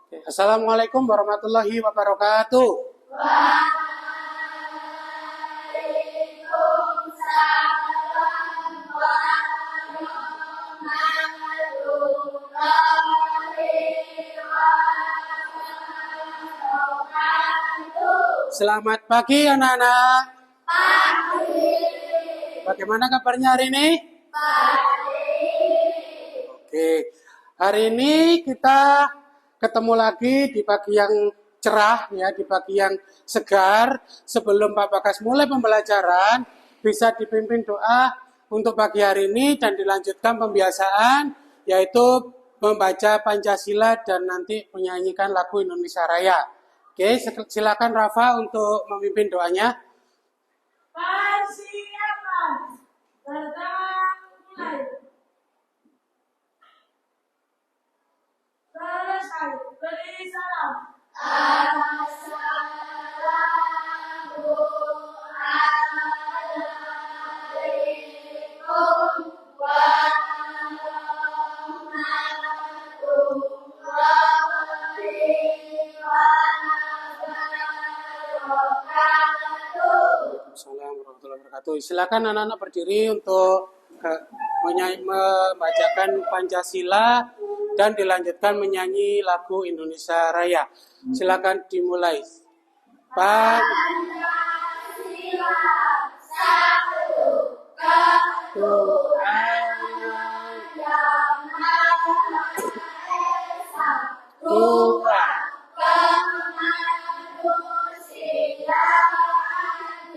Assalamualaikum warahmatullahi wabarakatuh. Selamat pagi anak-anak. Bagaimana kabarnya hari ini? Oke, hari ini kita ketemu lagi di pagi yang cerah ya, di pagi yang segar. Sebelum Pak Bagas mulai pembelajaran, bisa dipimpin doa untuk pagi hari ini dan dilanjutkan pembiasaan, yaitu membaca Pancasila dan nanti menyanyikan lagu Indonesia Raya. Oke, silakan Rafa untuk memimpin doanya. Persiapan. Pertama mulai. Selesai. Beri salam. Assalamualaikum warahmatullahi wabarakatuh. Assalamualaikum warahmatullahi wabarakatuh. Silakan anak-anak berdiri untuk membacakan Pancasila dan dilanjutkan menyanyi lagu Indonesia Raya. Silakan dimulai. Pancasila satu ketuhanan yang maha esa, Tuhan kemanusiaan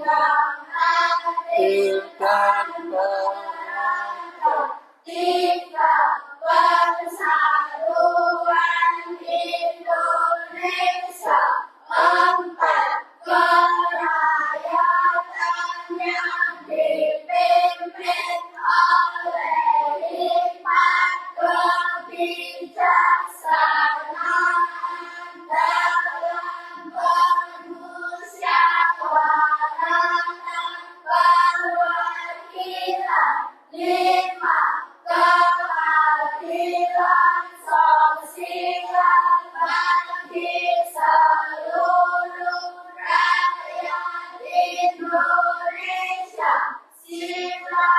yang adil dan beradab, tiga persatuan Indonesia, empat kerakyatan yang dipimpin oleh hikmat kebijaksanaan dalam permusyawaratan perwakilan, lima keadilan sosial bagi seluruh rakyat Indonesia. Sila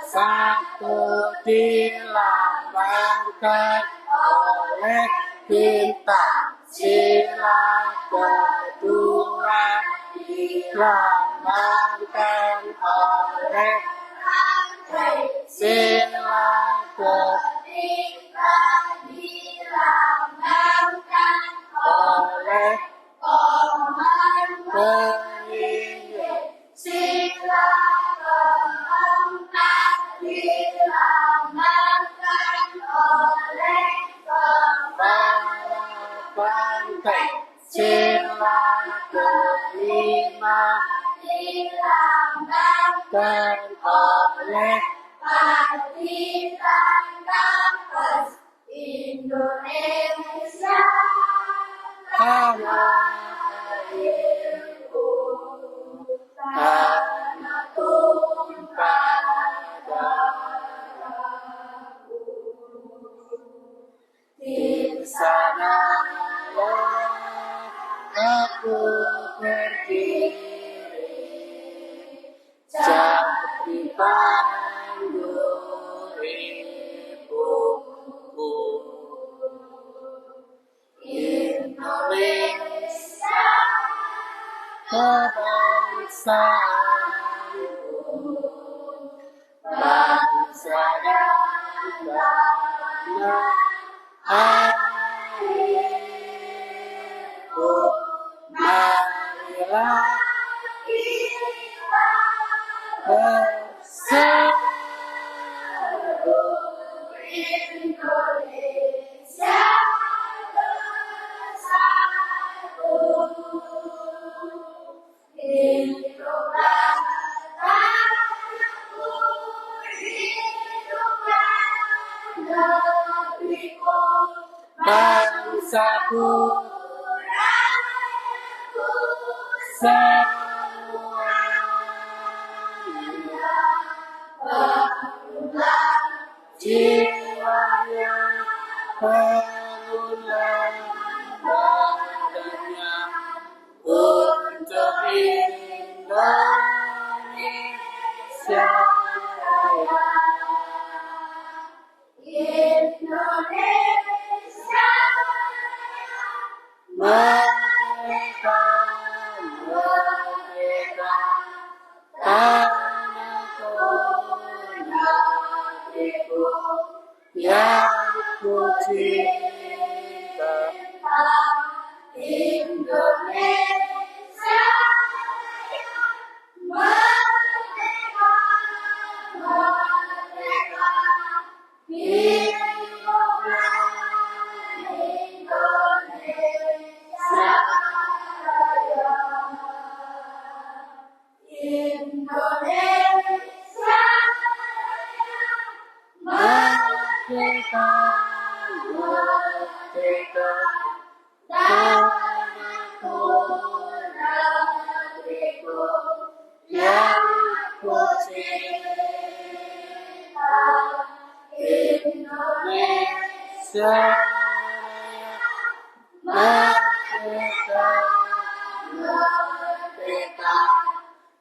Satu dilambangkan oleh bintang, sila kedua dilambangkan oleh rantai, sila ketiga dilambangkan oleh pohon beringin, sila keempat dilambangkan oleh kepala banteng, sila kelima dilambangkan oleh Partisan Kampus Indonesia tanah airku, tanah tumpah darahku. Di sanalah aku berdiri, jati panggul ibuku, Indonesia kebangsaanku, bangsa dan tanah airku. Marilah kita bersatu, Indonesia bersatu. Hiduplah tanahku, hiduplah negeriku, bangsaku rakyatku semuanya, bangunlah jiwanya penuh lembaganya untuk Indonesia Raya. Indonesia Merdeka, merdeka, tanahku, negeriku yang ku cinta. Indonesia merdeka, merdeka, hiduplah Indonesia Raya. Indonesia Merdeka, merdeka, tanahku, negeriku yang ku cinta. Indonesia Raya, merdeka, merdeka,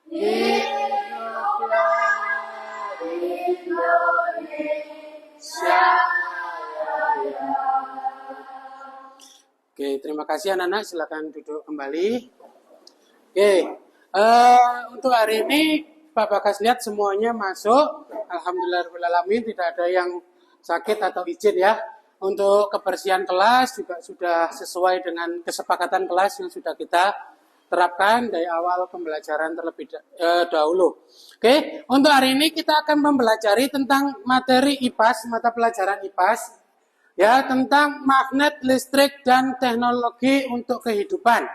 hiduplah Indonesia Raya. Oke, terima kasih anak-anak. Silakan duduk kembali. Oke, untuk hari ini Pak Bagas lihat semuanya masuk. Alhamdulillahirrahmanirrahim, tidak ada yang sakit atau izin ya. Untuk kebersihan kelas juga sudah sesuai dengan kesepakatan kelas yang sudah kita terapkan dari awal pembelajaran terlebih dahulu. Oke, untuk hari ini kita akan mempelajari tentang materi IPAS, mata pelajaran IPAS. Ya, tentang magnet listrik dan teknologi untuk kehidupan.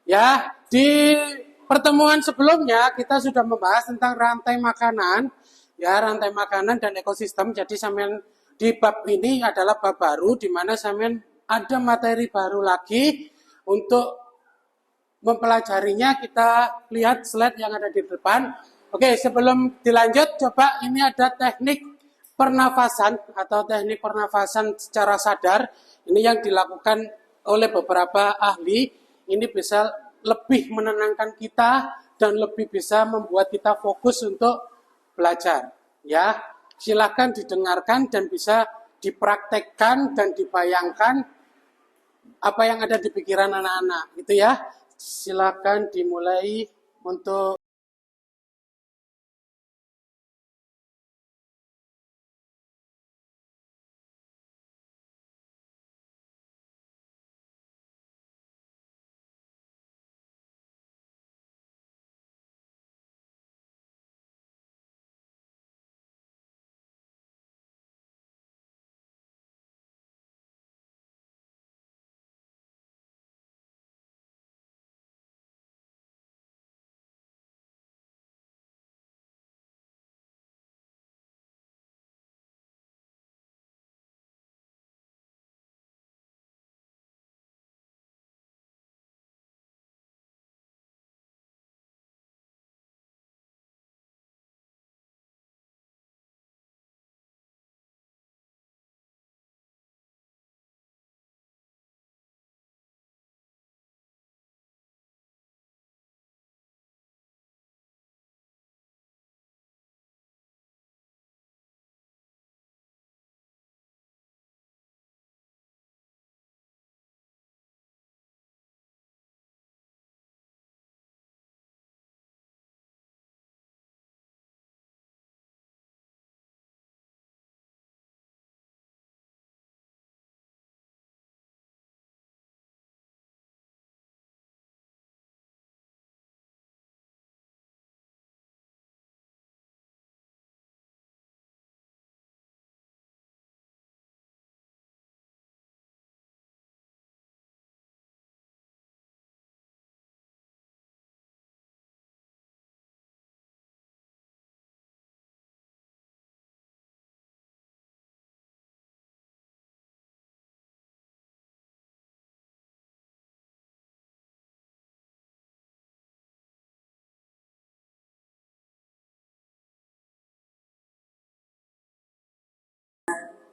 Ya, di pertemuan sebelumnya kita sudah membahas tentang rantai makanan, ya, rantai makanan dan ekosistem. Jadi sampean di bab ini adalah bab baru di mana sampean ada materi baru lagi untuk mempelajarinya. Kita lihat slide yang ada di depan. Oke, sebelum dilanjut, coba ini ada teknik pernafasan atau teknik pernafasan secara sadar. Ini yang dilakukan oleh beberapa ahli. Ini bisa lebih menenangkan kita dan lebih bisa membuat kita fokus untuk belajar. Ya, silakan didengarkan dan bisa dipraktekkan dan dibayangkan apa yang ada di pikiran anak-anak. Gitu ya. Silakan dimulai untuk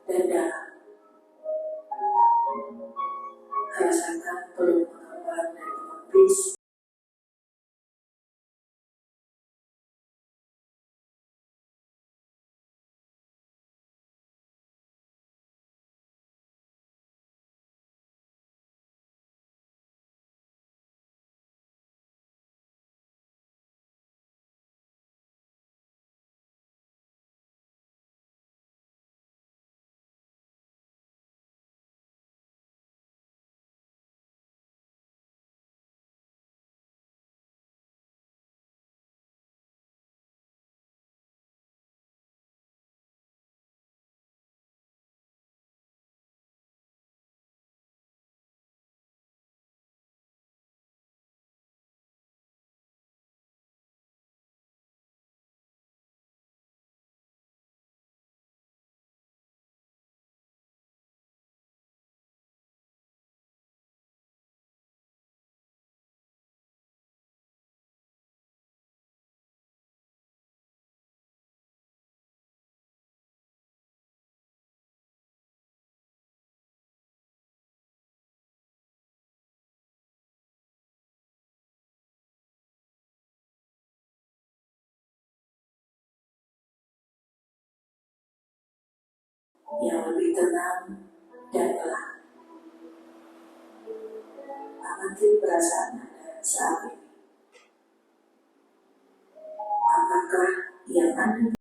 dan darah. rasakan peluk mengembang dan menembus. Yang lebih tenang dan pelan. Amati perasaan Anda saat ini. Apakah yang Anda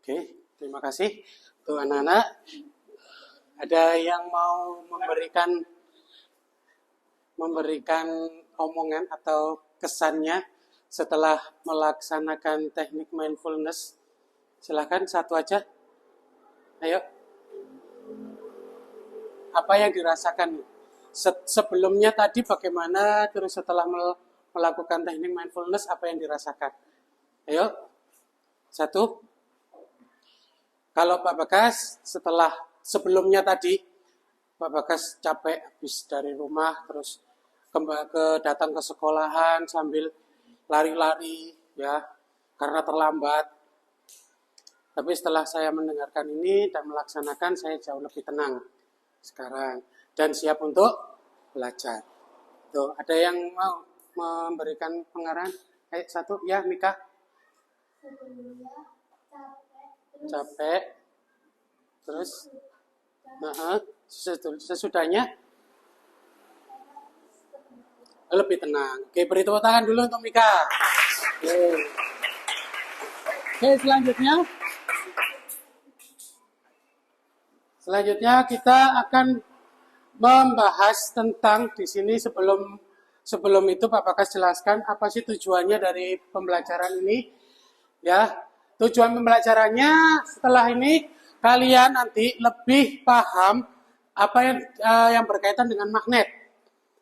Oke, terima kasih untuk anak-anak. Ada yang mau memberikan omongan atau kesannya setelah melaksanakan teknik mindfulness? Silakan satu aja. Ayo. Apa yang dirasakan? Sebelumnya tadi bagaimana, terus setelah melakukan teknik mindfulness apa yang dirasakan? Ayo. Satu. Kalau Pak Bagas sebelumnya tadi Pak Bagas capek habis dari rumah, terus datang ke sekolahan sambil lari-lari ya karena terlambat. Tapi setelah saya mendengarkan ini dan melaksanakan, saya jauh lebih tenang sekarang dan siap untuk belajar. Tuh, ada yang mau memberikan pengarahan? Satu ya, Mika. Capek. Terus sesudahnya lebih tenang. Oke, beri tepuk tangan dulu untuk Mika. Oke, selanjutnya kita akan membahas tentang di sini sebelum itu Pak Bagas jelaskan apa sih tujuannya dari pembelajaran ini. Ya, tujuan pembelajarannya setelah ini kalian nanti lebih paham apa yang berkaitan dengan magnet.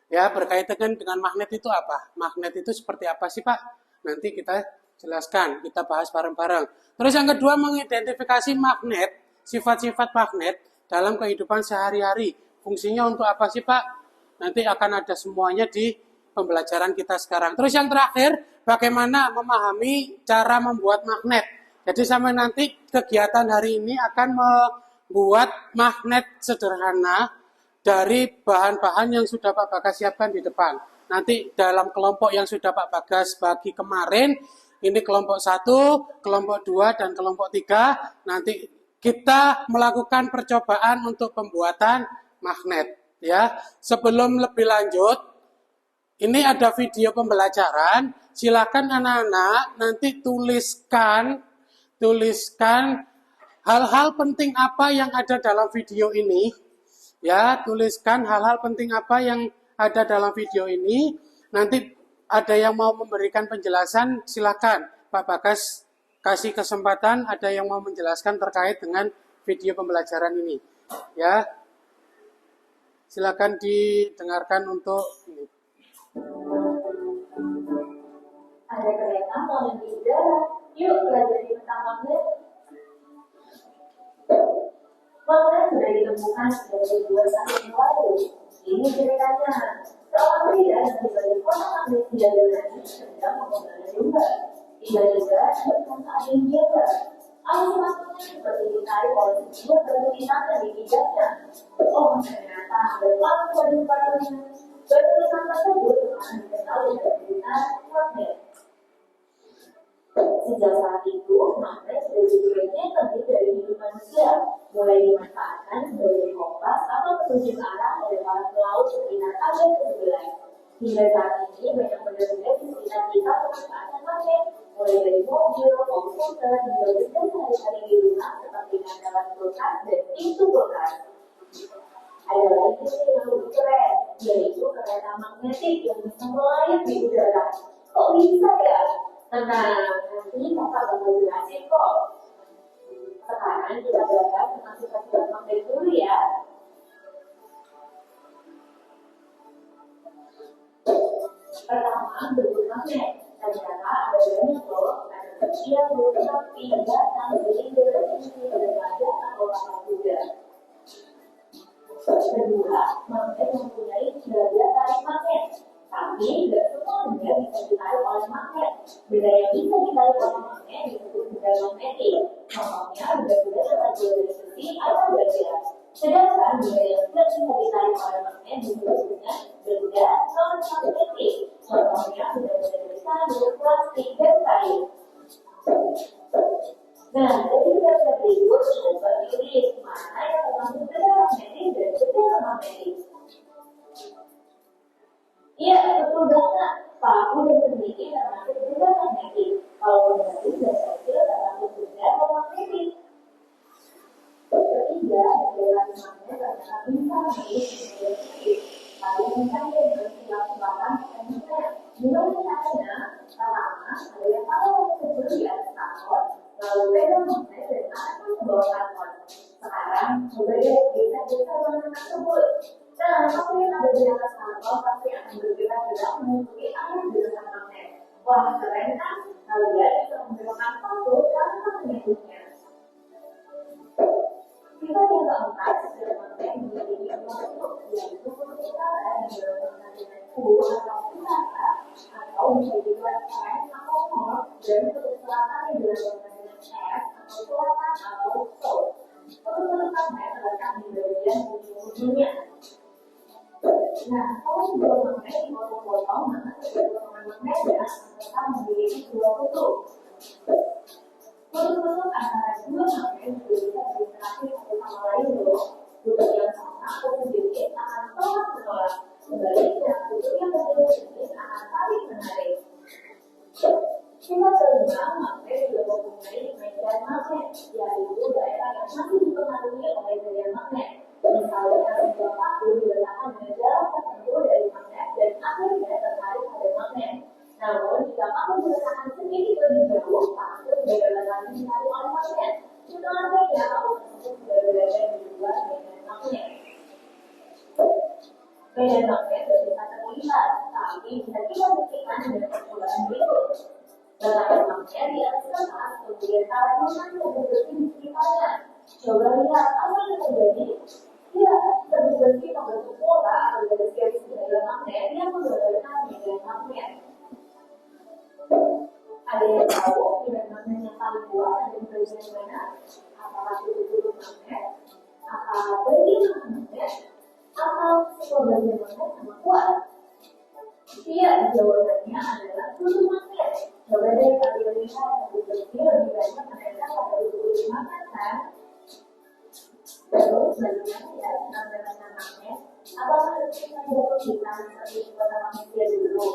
Ya, berkaitan dengan magnet itu apa? Magnet itu seperti apa sih, Pak? Nanti kita jelaskan, kita bahas bareng-bareng. Terus yang kedua, mengidentifikasi magnet, sifat-sifat magnet dalam kehidupan sehari-hari. Fungsinya untuk apa sih Pak? Nanti akan ada semuanya di pembelajaran kita sekarang. Terus yang terakhir, bagaimana memahami cara membuat magnet. Jadi sampai nanti kegiatan hari ini akan membuat magnet sederhana dari bahan-bahan yang sudah Pak Bagas siapkan di depan. Nanti dalam kelompok yang sudah Pak Bagas bagi kemarin, ini kelompok 1, kelompok 2, dan kelompok 3, nanti kita melakukan percobaan untuk pembuatan magnet. Ya, sebelum lebih lanjut, ini ada video pembelajaran. Silakan anak-anak nanti tuliskan hal-hal penting apa yang ada dalam video ini. Ya, tuliskan hal-hal penting apa yang ada dalam video ini. Nanti ada yang mau memberikan penjelasan, silakan Pak Bagas kasih kesempatan. Ada yang mau menjelaskan terkait dengan video pembelajaran ini. Ya, silakan didengarkan untuk ini. Ada kereta mau di udara. Yuk belajar tentang magnet. Magnet sudah ditemukan sejak 2 tahun yang lalu. Ini ceritanya. Seorang pria yang tinggal di kota magnet tidak berani sedang mengembangkan juga. Tidak juga dengan angin jaga. Angin maksudnya seperti ditarik oleh sebuah batu hitam dan dipijaknya. Oh, ternyata ada batu-batu-batunya. Batu hitam tersebut akan dikenal dengan cerita magnet. Sejak saat itu, magnet sudah jadi bagian penting dari hidup manusia, mulai dimanfaatkan sebagai kompas atau petunjuk arah oleh para pelaut sekitar abad ke-11. Hingga saat ini, banyak benda-benda di sekitar kita memanfaatkan magnet, mulai dari mobil, komputer, hingga benda sehari-hari di rumah seperti kandalan kulkas dan pintu kulkas. Ada lagi yang lebih keren, yaitu kereta magnetik yang bisa melayang di udara. Kok bisa ya? Tenang, nanti kakak bakal jelasin kok. Sekarang kita belajar tentang sifat-sifat magnet dulu ya. Pertama, bentuk magnet. Ternyata ada banyak loh, ada kecil, besar, pindah, silinder, berbagai atau warna juga. Kedua, magnet mempunyai daya tarik magnet. Tapi tidak semua benda bisa ditarik oleh magnet. Benda yang bisa ditarik oleh magnet disebut benda magnetik. Contohnya benda-benda yang terbuat dari besi atau baja. Sedangkan benda yang tidak bisa ditarik oleh magnet disebut dengan benda non-magnetik. Contohnya benda-benda besar dari plastik dan kayu. Nah, dari benda berikut coba pilih mana yang termasuk benda magnetik dan benda non-magnetik. Iya, betul banget. Paku dan sedikit termasuk benda magnetik. Kalau magnetik dan kecil termasuk benda non-magnetik. Ketiga, jalan magnet ternyata bisa menjadi magnetik. Tapi misalnya dengan silang sebatan magnet. Gimana caranya? Pertama, ada yang tahu sebelum di atas kantor, lalu pegang magnet dan akan ke bawah kantor. Sekarang, coba deh bisa bangunan tersebut. Nah, apa yang ada di atas kantor pasti akan bergerak-gerak mengikuti arah gerakan magnet. Wah, keren kan? Kalian bisa menggerakkan satu tanpa menyebutnya. Sifat yang keempat, sifat magnet memiliki bentuk yaitu kutub utara yang berhubungan dengan atau utara atau bisa dibuat S atau nol dan kutub selatan yang berhubungan dengan S atau selatan atau south. Kutub magnet terletak di bagian ujung-ujungnya. Nah, kalau sebuah magnet dipotong-potong, maka setiap potongan magnetnya akan memiliki dua kutub. Kutub-kutub antara dua magnet bisa berinteraksi satu sama lain loh. Kutub yang sama kutub jenis akan tolak-menolak. Sebaliknya, kutub yang berbeda jenis akan saling menarik. Sifat kelima, magnet juga mempunyai medan magnet, yaitu daerah yang masih dipengaruhi oleh gaya magnet. Misalnya, sebuah paku diletakkan pada jarak tertentu dari magnet dan akhirnya tertarik pada magnet. Namun, jika paku diletakkan sedikit lebih jauh, paku tidak lagi ditarik oleh magnet. Itu artinya paku tersebut sudah berada di luar medan magnet. Medan magnet tidak bisa terlihat, tapi bisa kita buktikan dengan percobaan berikut. Letakkan magnet di atas kertas, kemudian taruhkan tabung besi di sekitarnya. Coba lihat apa yang terjadi. Ya, tabung besi membentuk pola atau garis-garis di dalam magnet yang menggambarkan medan magnet. Ada yang tahu medan magnet yang paling kuat ada di bagian mana? Apakah tubuh magnet? Apakah bagian magnet? Atau semua bagian magnet sama kuat? Iya, jawabannya adalah tubuh magnet. Coba deh kalian lihat tabung besi lebih banyak menekan pada tubuh magnet kan? Terus bagaimana ya tanda-tanda magnet? Apakah kita dapat kita seperti kota manusia dulu?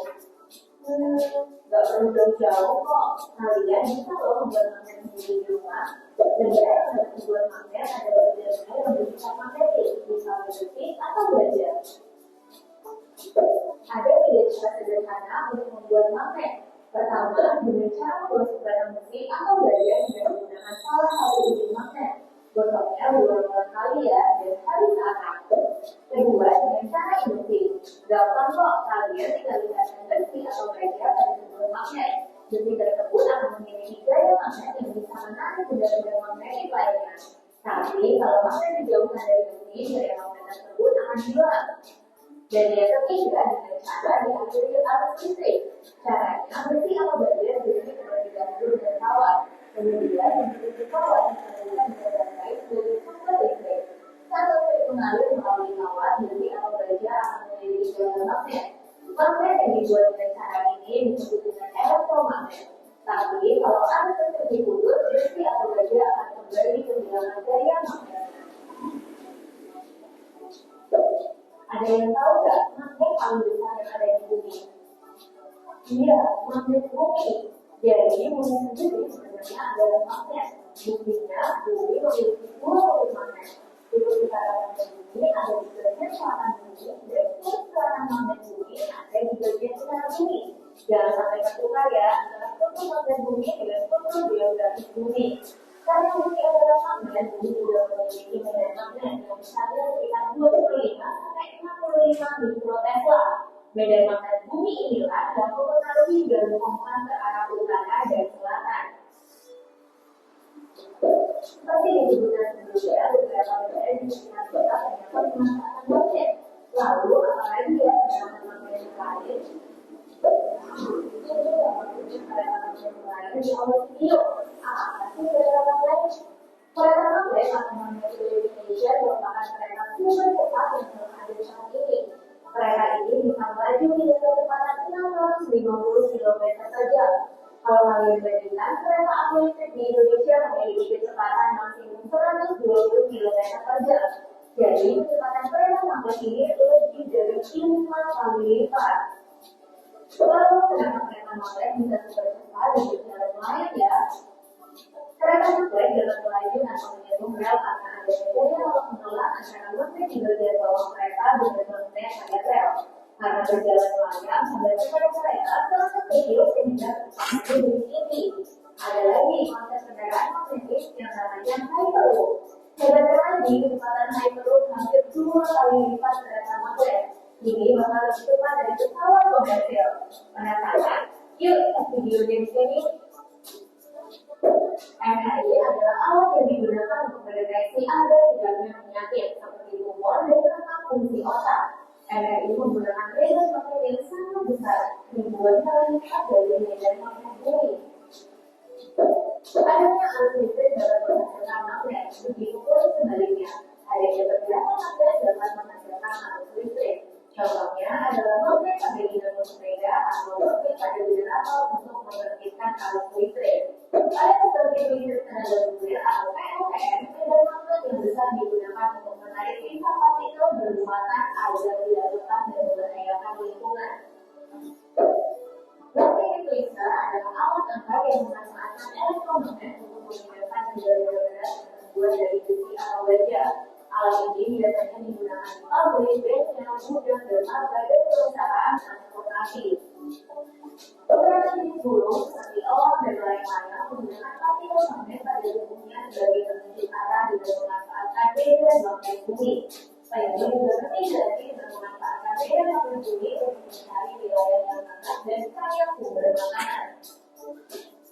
Gak perlu jauh-jauh kok. Kalian bisa loh membuat magnet sendiri di rumah. Sebenarnya untuk membuat magnet ada bagian-bagian yang bersifat magnetis, misalnya besi atau baja. Ada 3 cara sederhana untuk membuat magnet. Pertama, dengan cara membuat batang besi atau baja dengan menggunakan salah satu ujung magnet. Gotongnya berulang-ulang kali ya, dan harus rata. Kedua, dengan cara induksi. Gampang kok, kalian tinggal likatkan besi atau baja pada sebuah magnet. Besi tersebut akan memiliki gaya magnet yang bisa menarik benda-benda magnetik lainnya. Tapi, kalau magnet dijauhkan dari besi, gaya magnet tersebut akan hilang. Dan yang ketiga, dengan cara diakhiri arus listrik. Caranya, besi atau baja berdiri seperti gandum dan tawar. Kemudian, besi tawar disambungkan dengan baterai sebagai sumber listrik. Satu titik mengalir melalui kawat, besi atau baja akan memiliki gaya magnet. Magnet yang dibuat dengan cara ini disebut dengan elektromagnet. Tapi, kalau arus listrik diputus, besi atau baja akan kembali kehilangan gaya magnet. Ada yang tahu nggak magnet paling besar yang ada di bumi? Iya, magnet bumi. Jadi bumi sendiri sebenarnya adalah magnet. Buktinya, bumi memiliki 2 kutub magnet. Kutub utara bumi ada di bagian selatan bumi, dan kutub selatan magnet bumi ada di bagian utara bumi. Jangan sampai tertukar ya antara kutub magnet bumi dengan kutub geografis bumi. Karena bumi adalah magnet, bumi juga memiliki medan magnet yang besarnya sekitar 25 sampai 65 mikrotesla. Medan magnet bumi inilah yang mempengaruhi jalur kompas ke arah utara dan selatan. Seperti disebutkan sebelumnya, beberapa medan di sekitar kota terdapat pemanfaatan magnet. Lalu, apalagi ya pemanfaatan magnet lain? Itu yang maksudnya pada magnet lain di awal video. Apa sih kereta magnet? Kereta magnet atau magnet di Indonesia merupakan kereta super cepat yang telah ada saat ini. Kereta ini bisa melaju hingga kecepatan 650 km per jam. Kalau kalian bandingkan, kereta api listrik di Indonesia memiliki kecepatan maksimum 120 km per jam. Jadi, kecepatan kereta magnet ini lebih dari 5 kali lipat. Lalu, kenapa kereta magnet bisa super cepat dan berjalan layang ya? Kereta magnet dapat melaju atau menyambung rel karena ada bedanya waktu menolak antara magnet di bagian bawah kereta dengan magnet pada rel. Karena berjalan layang sambil kereta terus tertiup sehingga kecepatan lebih tinggi. Ada lagi konsep kendaraan magnetis yang namanya hyperloop. Hebatnya lagi, kecepatan hyperloop hampir 2 kali lipat kereta magnet. Ini bakal lebih cepat dari pesawat komersil. Penasaran? Yuk, video game ini. MRI adalah alat yang digunakan untuk mendeteksi ada tidaknya penyakit seperti tumor dan rangkap fungsi otak. MRI menggunakan laser magnet yang sangat besar, ribuan kali lipat dari medan magnet bumi. Adanya arus listrik dapat menghasilkan magnet, begitu pun sebaliknya. Adanya pergerakan magnet dapat menghasilkan arus listrik. Contohnya adalah magnet pada dinamo sepeda atau magnet pada generator untuk menerbitkan arus listrik. Pada pembangkit listrik tenaga nuklir atau PLN, medan magnet yang besar digunakan untuk menarik pipa partikel bermuatan agar tidak lepas dan membahayakan lingkungan. Magnetic laser adalah alat tangkap yang memanfaatkan elektromagnet untuk memindahkan benda-benda berat yang terbuat dari besi atau baja. Alat ini biasanya digunakan di pabrik, bengkel, gudang, dermaga, dan perusahaan transportasi. Beberapa jenis burung seperti elang dan layang-layang menggunakan partikel magnet pada tubuhnya sebagai penunjuk arah dengan memanfaatkan medan magnet bumi. Penyu juga bermigrasi dengan memanfaatkan medan magnet bumi untuk mencari wilayah yang hangat dan kaya sumber makanan.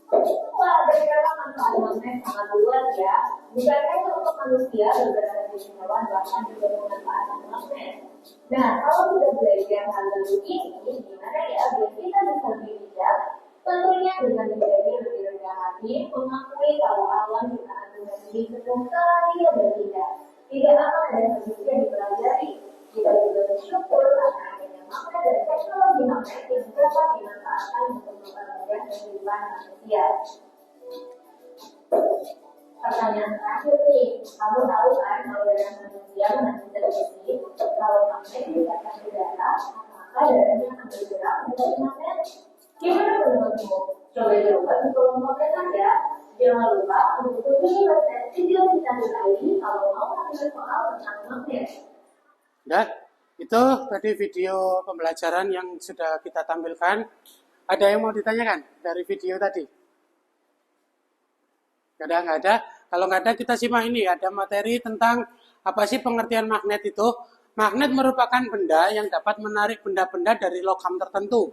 Wah, ternyata manfaat magnet sangat luas ya. Bukan hanya untuk manusia, beberapa jenis hewan bahkan juga memanfaatkan magnet. Nah, kalau kita belajar hal baru ini, gimana ya biar kita bisa lebih bijak? Tentunya dengan menjadi lebih rendah hati, mengakui kalau alam ciptaan Tuhan ini penuh kaya dan indah. Tidak akan ada manusia dipelajari. Kita juga bersyukur karena adanya magnet dan teknologi magnet yang dapat dimanfaatkan untuk mempermudah kehidupan manusia. Pertanyaan terakhir nih, kamu tahu kan kalau darah manusia mengandung zat besi? Kalau magnet dikatakan ke darah, maka darahnya akan bergerak menjadi magnet. Gimana menurutmu? Coba di kolom komentar ya. Jangan lupa untuk kunjungi website video.id kalau mau mengambil soal tentang magnet. Udah, itu tadi video pembelajaran yang sudah kita tampilkan. Ada yang mau ditanyakan dari video tadi? Nggak ada. Kalau nggak ada, kita simak ini. Ada materi tentang apa sih pengertian magnet itu. Magnet merupakan benda yang dapat menarik benda-benda dari logam tertentu.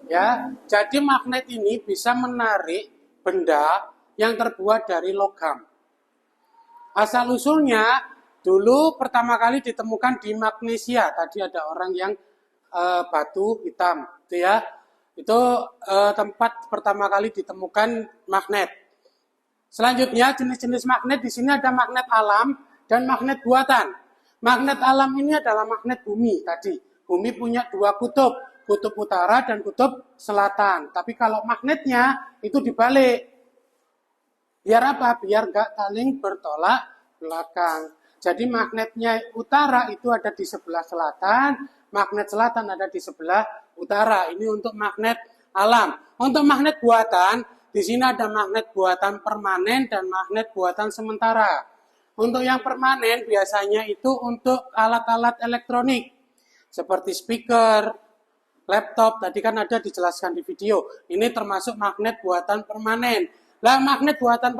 Ya, jadi magnet ini bisa menarik benda yang terbuat dari logam. Asal-usulnya dulu pertama kali ditemukan di Magnesia. Tadi ada orang yang batu hitam, itu ya. Itu tempat pertama kali ditemukan magnet. Selanjutnya jenis-jenis magnet di sini ada magnet alam dan magnet buatan. Magnet alam ini adalah magnet bumi tadi. Bumi punya dua kutub, kutub utara dan kutub selatan. Tapi kalau magnetnya itu dibalik. Biar apa? Biar nggak saling bertolak belakang. Jadi magnetnya utara itu ada di sebelah selatan, magnet selatan ada di sebelah utara. Ini untuk magnet alam. Untuk magnet buatan, di sini ada magnet buatan permanen dan magnet buatan sementara. Untuk yang permanen biasanya itu untuk alat-alat elektronik seperti speaker, laptop. Tadi kan ada dijelaskan di video. Ini termasuk magnet buatan permanen. Nah, magnet buatan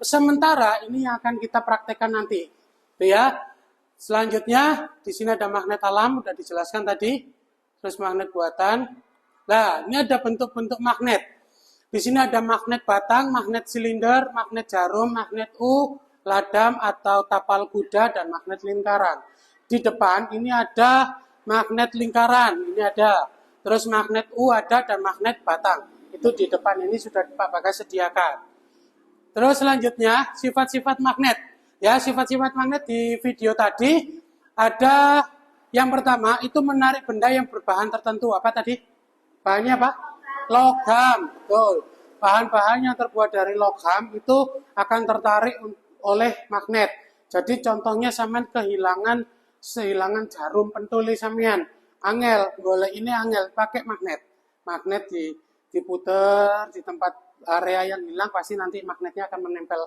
sementara ini yang akan kita praktekkan nanti. Itu ya. Selanjutnya di sini ada magnet alam, sudah dijelaskan tadi. Terus magnet buatan. Nah, ini ada bentuk-bentuk magnet. Di sini ada magnet batang, magnet silinder, magnet jarum, magnet U, ladam atau tapal kuda, dan magnet lingkaran. Di depan ini ada magnet lingkaran, ini ada. Terus magnet U ada dan magnet batang. Itu di depan ini sudah Pak Bagas sediakan. Terus selanjutnya sifat-sifat magnet. Ya, sifat-sifat magnet di video tadi ada yang pertama itu menarik benda yang berbahan tertentu. Apa tadi? Bahannya apa? Logam. Betul. Bahan-bahan yang terbuat dari logam itu akan tertarik oleh magnet. Jadi contohnya sampean kehilangan jarum pentuli sampean. Angel, golek ini angel pakai magnet. Magnet diputer di tempat area yang hilang, pasti nanti magnetnya akan menempel,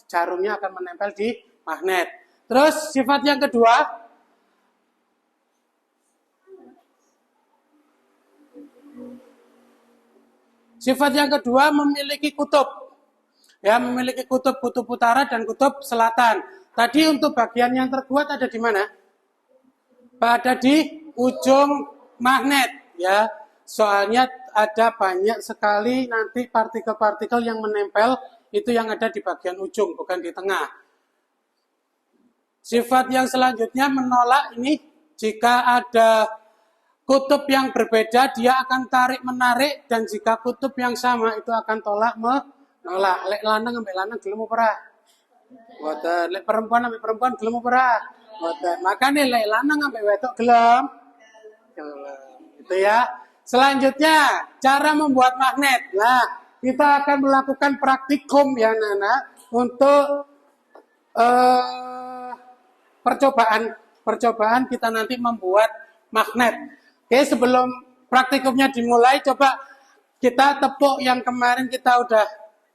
jarumnya akan menempel di magnet. Terus sifat yang kedua, memiliki kutub. Ya, memiliki kutub utara dan kutub selatan. Tadi untuk bagian yang terkuat ada di mana? Ada di ujung magnet, ya. Soalnya ada banyak sekali nanti partikel-partikel yang menempel, itu yang ada di bagian ujung, bukan di tengah. Sifat yang selanjutnya menolak ini, jika ada kutub yang berbeda, dia akan tarik-menarik, dan jika kutub yang sama, itu akan tolak-menolak. Lek lanang ambek lanang gelem ora? Mboten. Lek perempuan ambek perempuan gelem ora? Mboten. Makane lek lanang ambek wedok gelem. Itu ya. Selanjutnya, cara membuat magnet. Nah, kita akan melakukan praktikum ya Nana, untuk percobaan kita nanti membuat magnet. Oke, sebelum praktikumnya dimulai, coba kita tepuk yang kemarin kita udah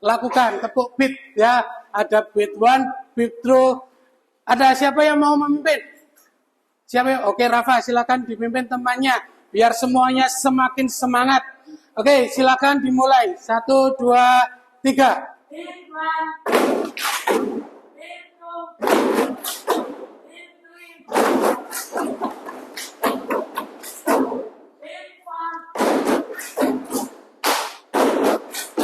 lakukan, tepuk beat ya. Ada beat 1, beat 2. Ada siapa yang mau memimpin? Siapa? Oke, Rafa, silakan dipimpin temannya biar semuanya semakin semangat. Oke, silakan dimulai. 1, 2, 3. Beat 1, beat 2, beat 3.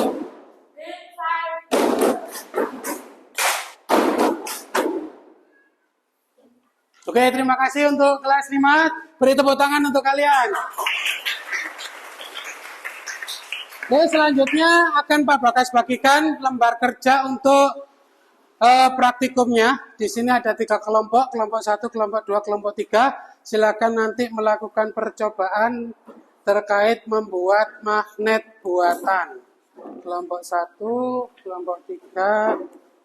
Oke, terima kasih untuk kelas 5. Beri tepuk tangan untuk kalian. Oke, selanjutnya akan Pak Bagas bagikan lembar kerja untuk praktikumnya. Di sini ada 3 kelompok, kelompok 1, kelompok 2, kelompok 3. Silakan nanti melakukan percobaan terkait membuat magnet buatan. Kelompok 1, kelompok 3,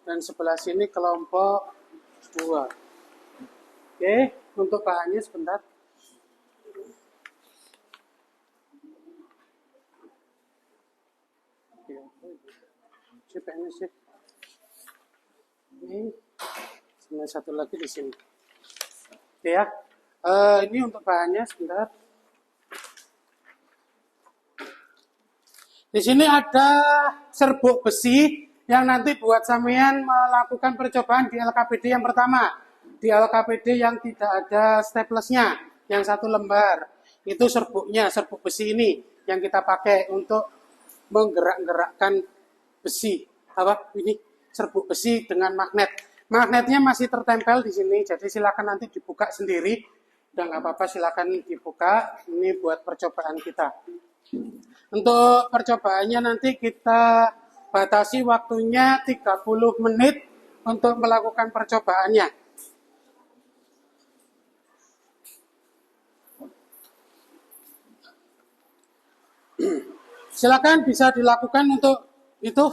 dan sebelah sini kelompok 2. Oke, untuk bahannya sebentar. Sip. Ini sama satu lagi di sini. Oke ya. Ini untuk bahannya sebentar. Di sini ada serbuk besi yang nanti buat sampean melakukan percobaan di LKPD yang pertama. Di LKPD yang tidak ada staplesnya, yang 1 lembar. Itu serbuknya, serbuk besi ini yang kita pakai untuk menggerak-gerakkan besi. Apa? Ini serbuk besi dengan magnet. Magnetnya masih tertempel di sini, jadi silakan nanti dibuka sendiri. Dan nggak apa-apa, silakan dibuka. Ini buat percobaan kita. Untuk percobaannya nanti kita batasi waktunya 30 menit untuk melakukan percobaannya. Silakan bisa dilakukan untuk itu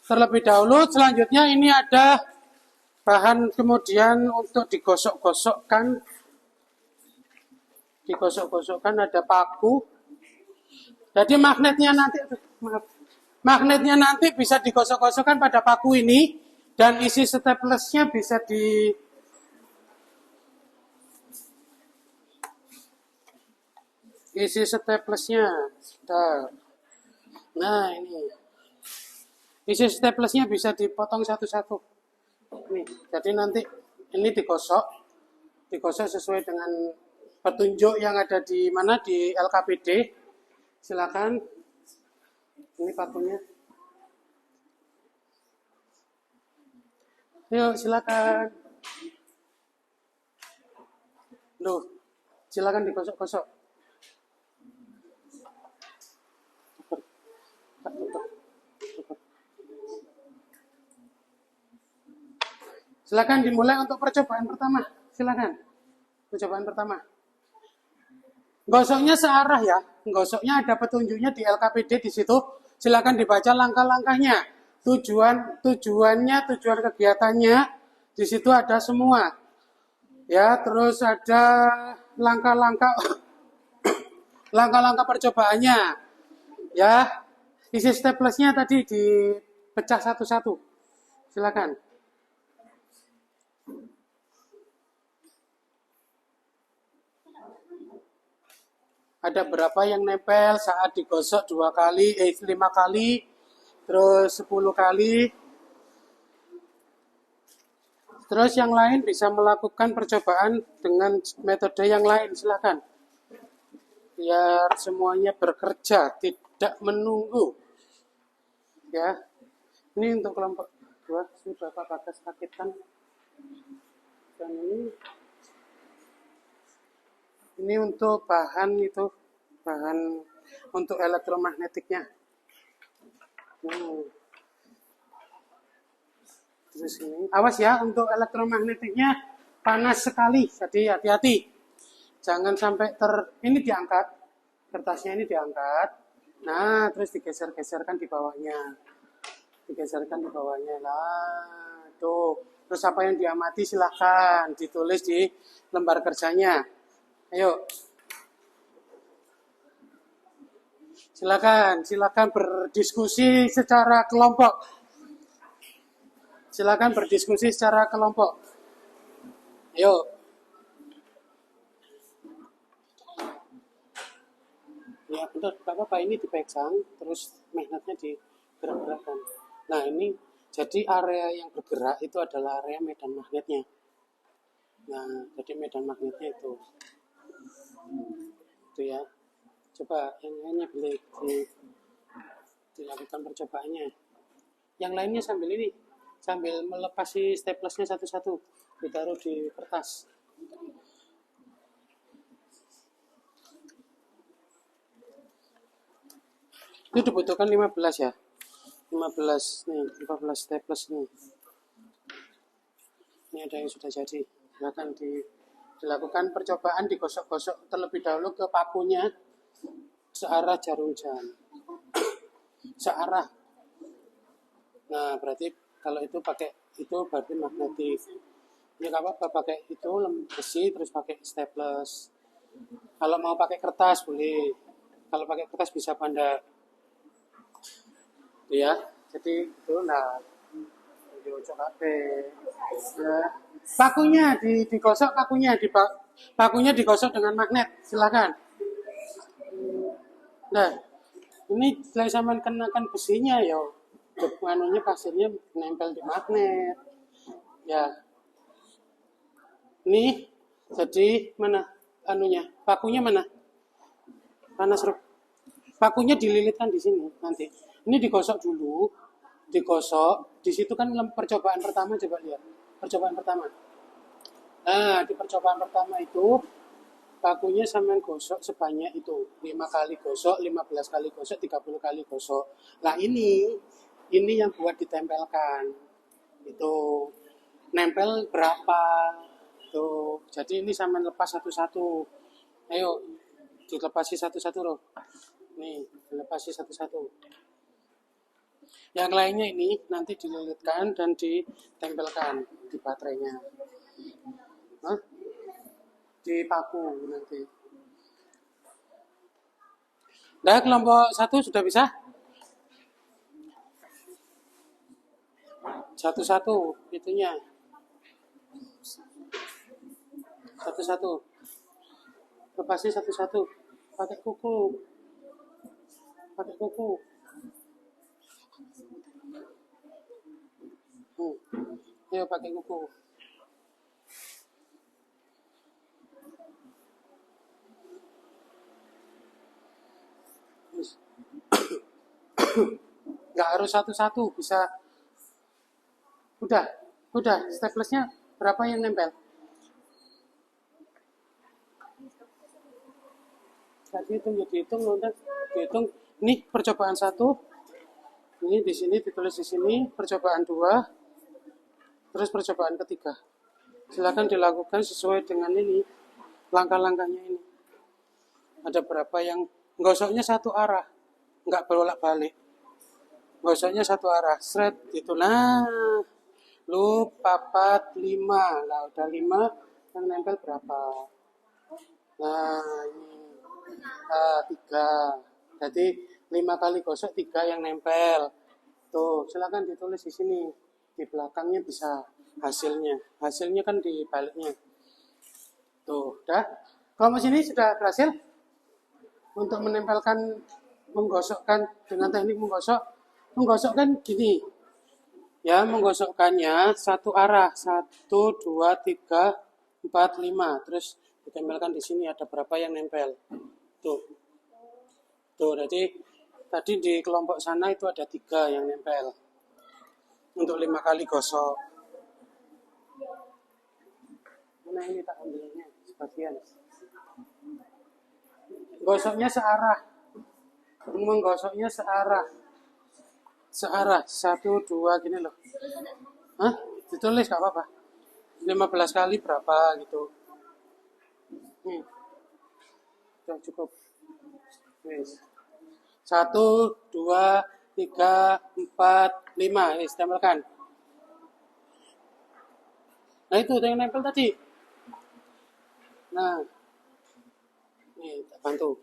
terlebih dahulu. Selanjutnya ini ada bahan kemudian untuk digosok-gosokkan. Digosok-gosokkan ada paku. Jadi magnetnya nanti bisa digosok-gosokkan pada paku ini dan isi staplesnya bisa isi staplesnya. Nah, ini. Isi staplesnya bisa dipotong satu-satu. Nih, jadi nanti ini digosok sesuai dengan petunjuk yang ada di mana di LKPD. Silakan. Ini pakunya. Yuk, silakan. Loh, silakan digosok-gosok. Silakan dimulai untuk percobaan pertama. Silakan. Percobaan pertama. Gosoknya searah ya. Gosoknya ada petunjuknya di LKPD di situ. Silakan dibaca langkah-langkahnya. Tujuan kegiatannya di situ ada semua. Ya, terus ada langkah-langkah percobaannya. Ya. Isi staplesnya tadi dipecah satu-satu. Silakan. Ada berapa yang nempel saat digosok 5 kali, terus 10 kali. Terus yang lain bisa melakukan percobaan dengan metode yang lain, silakan. Biar semuanya bekerja, tidak menunggu. Ya. Ini untuk kelompok 2 sudah Pak Bagas paketkan. Dan ini untuk bahan untuk elektromagnetiknya. Terus ini, awas ya untuk elektromagnetiknya panas sekali, jadi hati-hati. Jangan sampai ini diangkat, kertasnya ini diangkat. Nah, terus digeser-geserkan di bawahnya. Lah, tuh. Terus apa yang diamati silahkan ditulis di lembar kerjanya. Ayo. Silakan berdiskusi secara kelompok. Ayo. Ya, benar. Bapak ini dipegang, terus magnetnya digerak-gerakkan. Nah, ini jadi area yang bergerak itu adalah area medan magnetnya. Nah, jadi medan magnetnya itu ya. Coba yang lainnya boleh dilakukan percobaannya. Yang lainnya sambil melepas si staplesnya satu-satu, ditaruh di kertas. Itu dibutuhkan 15 ya. 15 nih, 15 staples nih. Ini ada yang sudah jadi. Silakan dilakukan percobaan, digosok-gosok terlebih dahulu ke pakunya searah jarum jam. Searah. Nah, berarti kalau itu pakai itu berarti magnetis. Ya nggak apa-apa pakai itu besi terus pakai staples. Kalau mau pakai kertas boleh. Kalau pakai kertas bisa panda. Ya, jadi itu nah diocok ya. Pakunya digosok pakunya digosok dengan magnet. Silakan. Nah, ini setelah sama kenakan besinya ya, anunya pasirnya nempel di magnet. Ya, ini jadi mana anunya? Pakunya mana? Panas ruk. Pakunya dililitkan di sini nanti. Ini digosok dulu, digosok. Di situ kan percobaan pertama coba lihat. Percobaan pertama. Nah, di percobaan pertama itu pakunya sampean gosok sebanyak itu 5 kali gosok, 15 kali gosok, 30 kali gosok. Nah ini yang buat ditempelkan. Itu nempel berapa? Tuh. Jadi ini sampean lepas satu-satu. Ayo dilepasi satu-satu loh. Nih, dilepasi satu-satu. Yang lainnya ini nanti dililitkan dan ditempelkan di baterainya. Hah? Di paku nanti. Nah, kelompok 1 sudah bisa? Satu-satu itunya. Satu-satu. Lepasnya satu-satu. Pakai kuku. Pakai kuku. Ayo pakai kuku. Nggak harus satu-satu, bisa. Udah. Staplesnya berapa yang nempel? Tadi dihitung. Nih percobaan 1. Ini di sini ditulis di sini, percobaan 2. Terus percobaan 3. Silakan dilakukan sesuai dengan ini. Langkah-langkahnya ini. Ada berapa yang gosoknya satu arah, nggak bolak-balik. Gosoknya satu arah, seret gitu. Nah, lu 4, 5. Nah, udah 5 yang nempel berapa? Nah, ini 3. Jadi 5 kali gosok 3 yang nempel. Tuh, silakan ditulis di sini. Di belakangnya bisa hasilnya. Hasilnya kan di baliknya. Tuh, udah. Kelompok sini sudah berhasil untuk menggosokkan dengan teknik menggosok. Menggosokkan gini. Ya, menggosokkannya satu arah. 1, 2, 3, 4, 5. Terus ditempelkan di sini ada berapa yang nempel. Tuh, jadi tadi di kelompok sana itu ada 3 yang nempel. Untuk 5 kali gosok. Mana ini tak ambilnya sebagian. Gosoknya searah. Menggosoknya searah. 1, 2 gini loh. Hah? Ditulis gak apa-apa. 15 kali berapa gitu. Sudah cukup. 1, 2, 3, 4, 5. Tempelkan. Nah itu yang nempel tadi. Nah. Nih, tak bantu.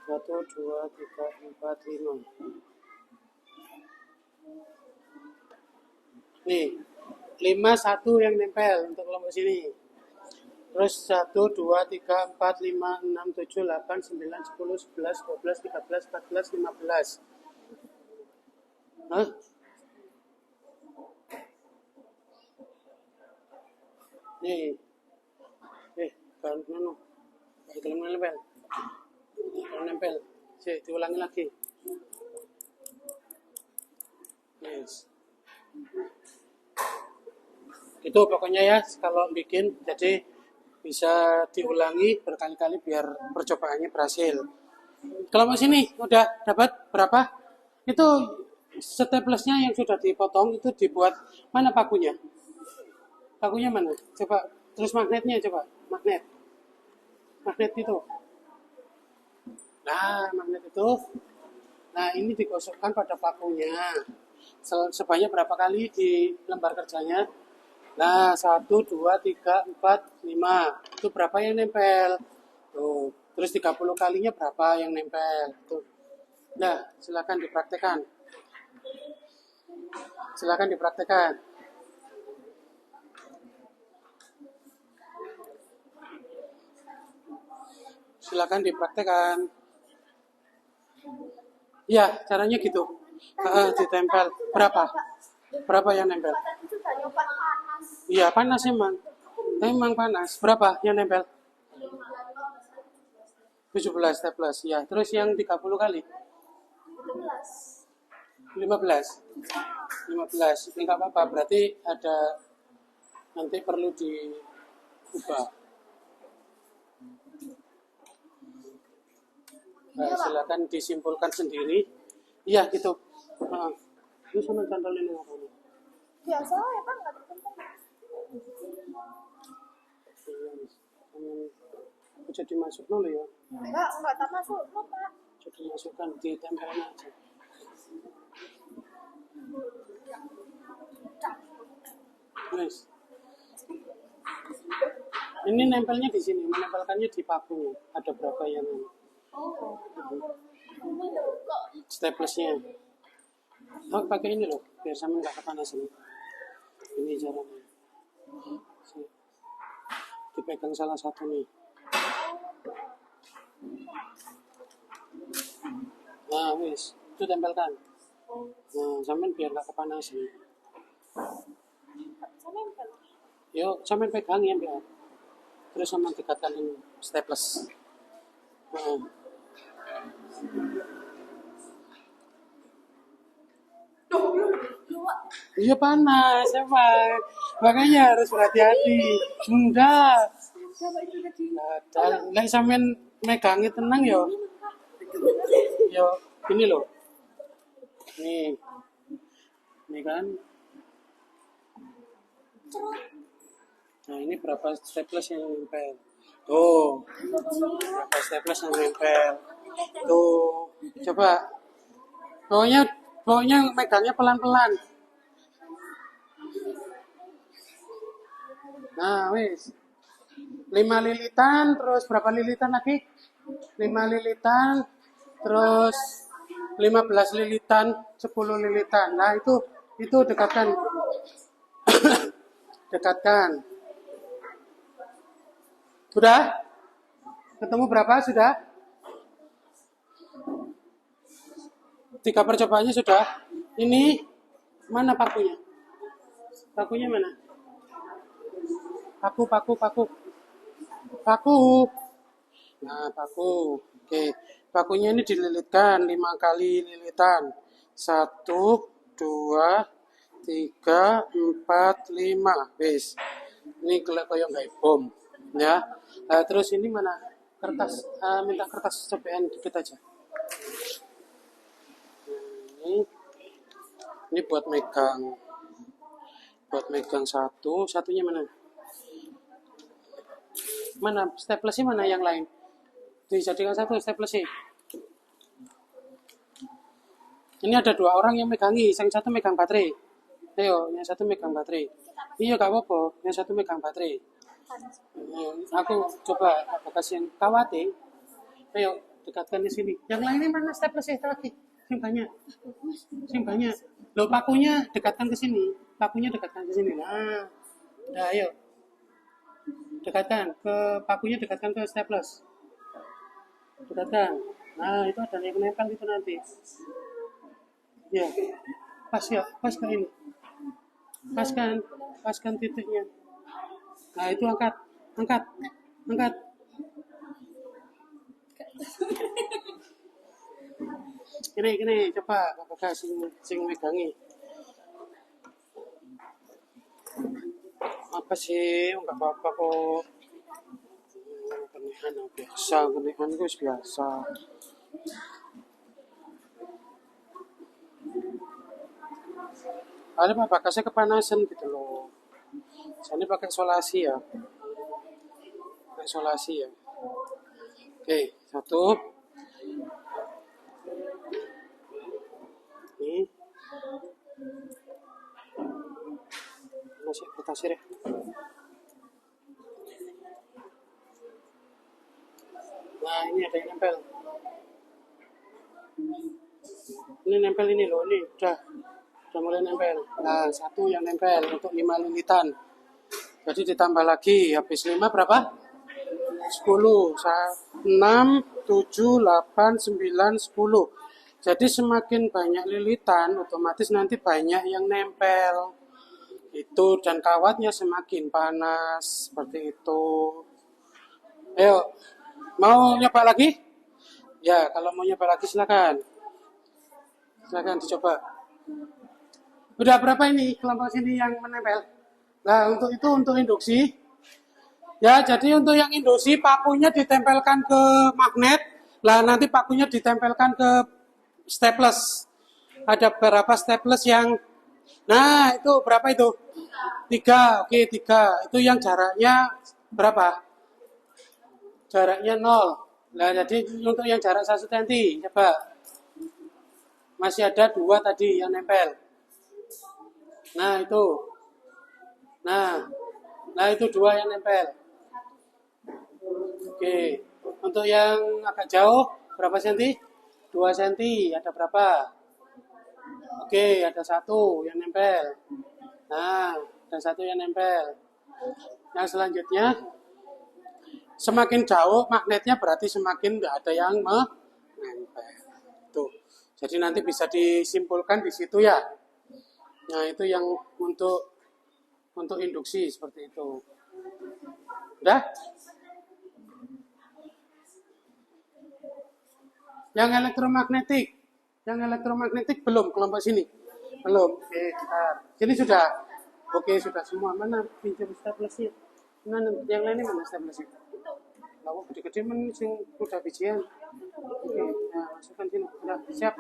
1, 2, 3, 4, 5. Nih, 5, 1 yang nempel untuk kelompok sini. Terus 1, 2, 3, 4, 5, 6, 7, 8, 9, 10, 11, 12, 13, 14, 15. Hah? Nih. Kan mana? Kalau nempel. Kalau nempel. Diulangi lagi. Yes. Itu pokoknya ya kalau bikin, jadi bisa diulangi berkali-kali biar percobaannya berhasil. Kelompok sini udah dapat berapa? Itu staplesnya yang sudah dipotong itu dibuat mana pakunya? Pakunya mana? Coba terus magnetnya coba. Magnet itu. Nah, magnet itu. Nah, ini digosokkan pada pakunya. Sebanyak berapa kali di lembar kerjanya? Nah, 1, 2, 3, 4, 5. Itu berapa yang nempel? Tuh. Terus 30 kalinya berapa yang nempel? Tuh. Nah, silakan dipraktekkan. Silakan dipraktekkan. Silakan dipraktekkan. Iya, caranya gitu. Ditempel. Berapa? Berapa yang nempel? Iya, panas emang. Emang panas. Berapa yang nempel? 17 staples. Ya, terus yang 30 kali? 15. 15. Ini enggak apa-apa, berarti ada nanti perlu diubah. Nah, silakan disimpulkan sendiri. Iya, gitu. Ini sama cantolin apa nih? Biasa ya Pak, nggak tertentu. Jadi masuk dulu ya. Enggak tak masuk, Pak. Jadi masukkan di tempelin aja. Nice. Ini nempelnya di sini, menempelkannya di paku. Ada berapa yang staplesnya? Oh, pakai ini loh, biar sama nggak kepanasan. Ini caranya. Dipegang salah satu nih. Nah, wis, itu tempelkan. Nah, sampean biar nggak kepanasan. Yuk, sampean pegang ya biar. Terus sama dekatkan staples. Nah. Iya panas, emang. Makanya harus berhati-hati. Enggak. Nah, sampean megangnya tenang yo. Yo, ini loh. Nih. Ini kan. Nah, ini berapa staples yang nempel? Tuh. Berapa staples yang nempel? Tuh. Coba. Pokoknya megangnya pelan-pelan. Nah, wis. 5 lilitan, terus berapa lilitan lagi? 5 lilitan, terus 15 lilitan, 10 lilitan. Nah, itu dekatkan. Dekatkan. Sudah? Ketemu berapa? Sudah? 3 percobaannya sudah. Ini mana pakunya? Pakunya mana? Paku. Nah, paku. Oke. Pakunya ini dililitkan 5 kali lilitan. 1, 2, 3, 4, 5. Wis. Ini kayak nggak bom. Ya. Terus ini mana? Kertas. Minta kertas cobain dikit aja. Ini buat megang. Satunya mana? Mana staplesnya mana yang lain? Dijadikan satu staplesnya. Ini ada 2 orang yang megangi, yang satu megang baterai. Ayo, yang satu megang baterai. Iya, gak apa-apa, yang satu megang baterai. Aku coba kasih yang kawate. Ayo, dekatkan di sini. Yang lainnya mana staplesnya lagi? Sing banyak. Loh, pakunya dekatkan ke sini. Nah, udah ayo. Dekatkan ke pakunya, dekatkan ke staples. Dekatkan. Nah, itu ada yang nempel itu nanti. Ya, pas ke ini. Paskan titiknya. Nah, itu angkat. Gini, coba Bapak sing megangi. Apa sih? Enggak apa-apa kok. Pernikahan biasa, pernikahan itu biasa. Ada Pak Bakasnya kepanasan gitu loh. Saya pakai isolasi ya. Pakai isolasi ya. Oke, satu. Ini. Masih kertasnya deh. Nah, ini ada yang nempel. Ini nempel ini loh, ini udah mulai nempel. Nah, satu yang nempel untuk 5 lilitan. Jadi ditambah lagi, habis 5 berapa? 10, 6, 7, 8, 9, 10. Jadi semakin banyak lilitan, otomatis nanti banyak yang nempel. Itu, dan kawatnya semakin panas, seperti itu. Ayo, mau nyoba lagi? Ya, kalau mau nyoba lagi silakan. Silakan dicoba. Udah berapa ini kelompok sini yang menempel? Nah, untuk itu untuk induksi. Ya, jadi untuk yang induksi pakunya ditempelkan ke magnet. Lah nanti pakunya ditempelkan ke staples. Ada berapa staples yang nah, itu berapa itu? 3. Oke, 3. Itu yang jaraknya berapa? Jaraknya 0. Nah, jadi untuk yang jarak 1 cm, coba. Masih ada 2 tadi yang nempel. Nah, itu. Nah, itu 2 yang nempel. Oke. Untuk yang agak jauh, berapa senti? 2 cm. Ada berapa? Oke, ada 1 yang nempel. Nah, ada 1 yang nempel. Yang selanjutnya, semakin jauh magnetnya berarti semakin tidak ada yang menempel. Tuh. Jadi nanti bisa disimpulkan di situ ya. Nah, itu yang untuk induksi seperti itu. Udah? Yang elektromagnetik belum kelompok sini. Belum. Oke, bentar. Sini sudah. Oke, sudah semua. Mana pinjam staplesnya? Mana yang lainnya mana staplesnya? Lalu gede-gede sing udah bijian. Oke, nah masukkan sini. Udah siap.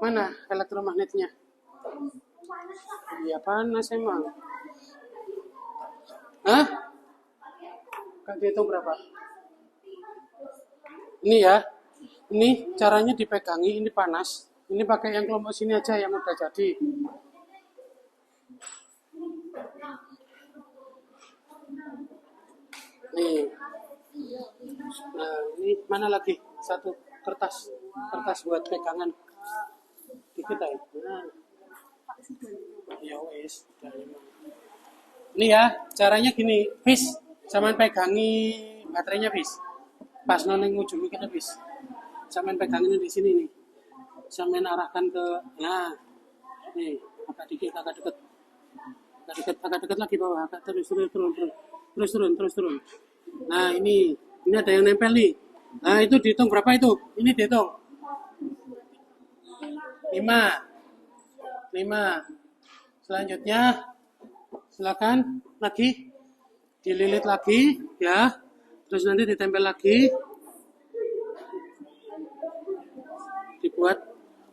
Mana elektromagnetnya? Iya panas emang. Hah? Kak dihitung berapa? Ini ya. Ini caranya dipegangi, ini panas. Ini pakai yang kelompok sini aja yang udah jadi. Nih. Nah, ini mana lagi? 1 kertas buat pegangan. Dikit aja. Nah. Ya wes, ini ya, caranya gini, Fis, sampean pegangi baterainya, Fis. Pas noneng ujung kita, Fis. Sampean pegangin di sini nih. Sampean arahkan ke, nah, nih, agak dikit, agak deket lagi bawah, agak terus turun. Nah, ini ada yang nempel nih. Nah, itu dihitung berapa itu? Ini dihitung. 5. Selanjutnya, silakan lagi dililit lagi, ya. Terus nanti ditempel lagi.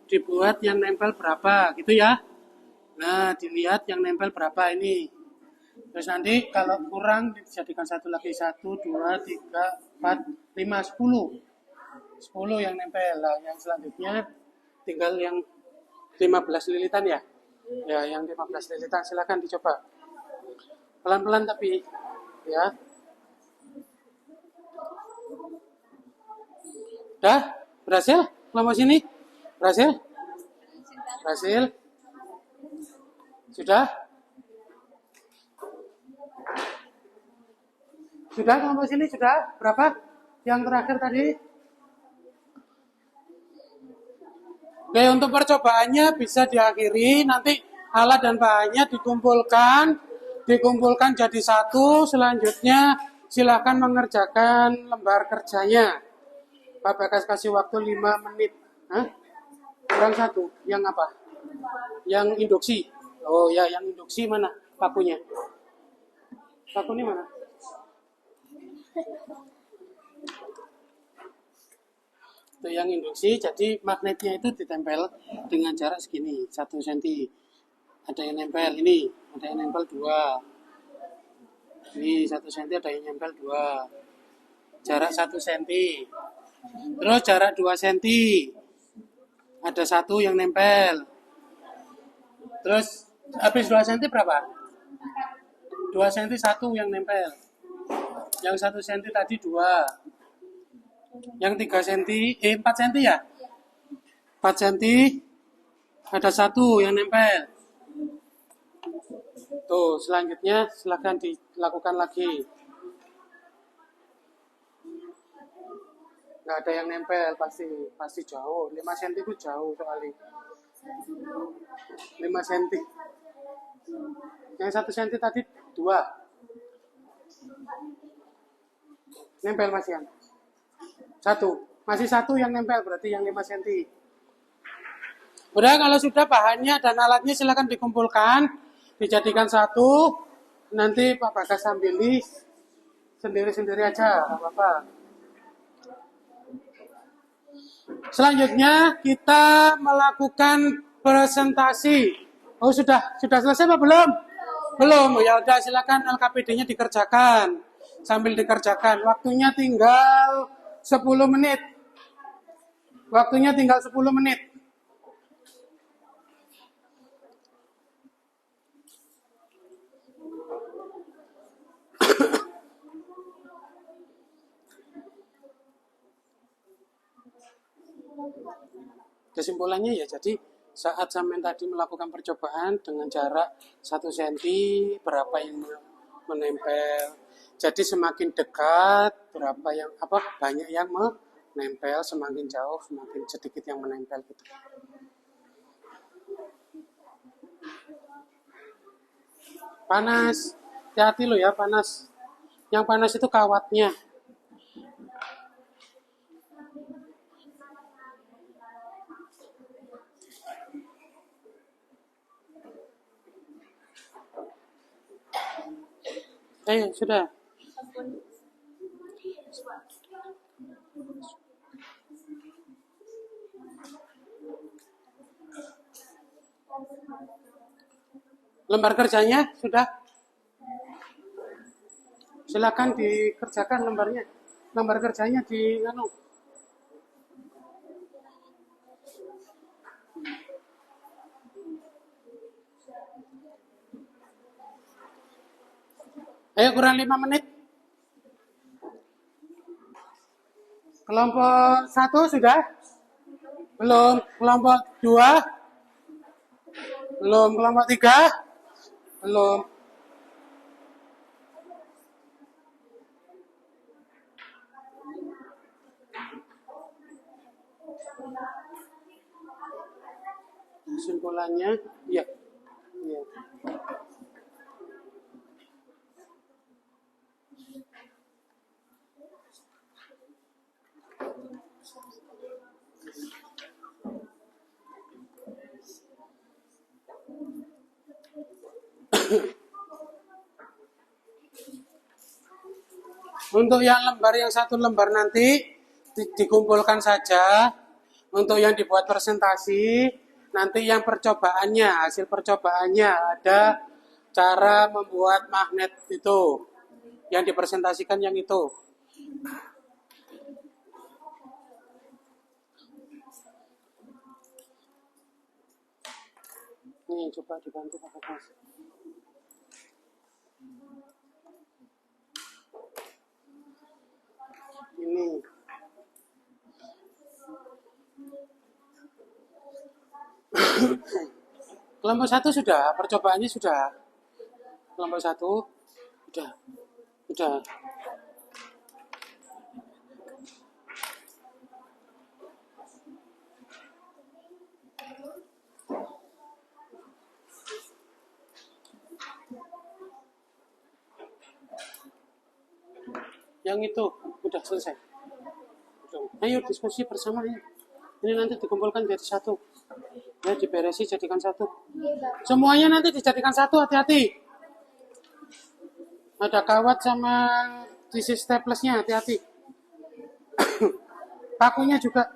Dibuat yang nempel berapa, gitu ya. Nah, dilihat yang nempel berapa ini. Terus nanti kalau kurang dijadikan 1 lagi, 1, 2, 3, 4, 5, 10. 10 yang nempel. Nah, yang selanjutnya tinggal yang 15 lilitan ya. Ya, yang 15 lilitan silakan dicoba. Pelan-pelan tapi ya. Dah? Berhasil? Kelompok sini? Berhasil? Sudah? Sudah kelompok sini? Sudah? Berapa? Yang terakhir tadi? Oke, untuk percobaannya bisa diakhiri. Nanti alat dan bahannya dikumpulkan jadi 1. Selanjutnya silakan mengerjakan lembar kerjanya. Pak Bagas kasih waktu 5 menit. Hah? Kurang 1. Yang apa? Yang induksi. Oh ya, yang induksi mana pakunya? Saku ini mana? Itu yang induksi, jadi magnetnya itu ditempel dengan jarak segini, 1 cm. Ada yang nempel ini, ada yang nempel 2. Ini 1 cm, ada yang nempel 2. Jarak 1 cm. Terus jarak 2 cm. Ada 1 yang nempel. Terus habis 2 cm berapa? 2 cm 1 yang nempel. Yang 1 cm tadi 2. Yang 3 cm, 4 cm ya? 4 cm ada 1 yang nempel. Tuh, selanjutnya silahkan dilakukan lagi. Nggak ada yang nempel, pasti jauh. 5 cm itu jauh soalnya. 5 cm. Yang 1 cm tadi 2. Nempel masih yang 1. Masih 1 yang nempel, berarti yang 5 cm. Udah, kalau sudah bahannya dan alatnya silakan dikumpulkan, dijadikan 1. Nanti Pak Bagas sambil sendiri-sendiri aja, nggak apa-apa. Selanjutnya kita melakukan presentasi. Oh, sudah selesai apa belum? Belum. Ya udah, silakan LKPD-nya dikerjakan. Sambil dikerjakan, waktunya tinggal 10 menit. Waktunya tinggal 10 menit. Kesimpulannya ya, jadi saat sampean tadi melakukan percobaan dengan jarak 1 cm, berapa yang menempel. Jadi semakin dekat, banyak yang menempel, semakin jauh semakin sedikit yang menempel gitu. Panas, hati-hati lo ya, panas. Yang panas itu kawatnya. Sudah. Lembar kerjanya sudah. Silakan dikerjakan lembarnya. Lembar kerjanya Ayo, kurang 5 menit. Kelompok 1 sudah? Belum. Kelompok 2? Belum. Kelompok 3? Belum. Kesimpulannya, iya. Untuk yang satu lembar nanti dikumpulkan saja. Untuk yang dibuat presentasi, nanti yang hasil percobaannya ada cara membuat magnet itu. Yang dipresentasikan yang itu. Nih, coba dibantu Pak Bagas. Ini. Kelompok 1 sudah, percobaannya sudah. Kelompok 1 sudah. Yang itu udah selesai. Ayo diskusi bersama ya. Ini nanti dikumpulkan jadi 1. Ya, diberesi jadikan 1. Semuanya nanti dijadikan 1, hati-hati. Ada kawat sama isi staplesnya, hati-hati. Pakunya juga.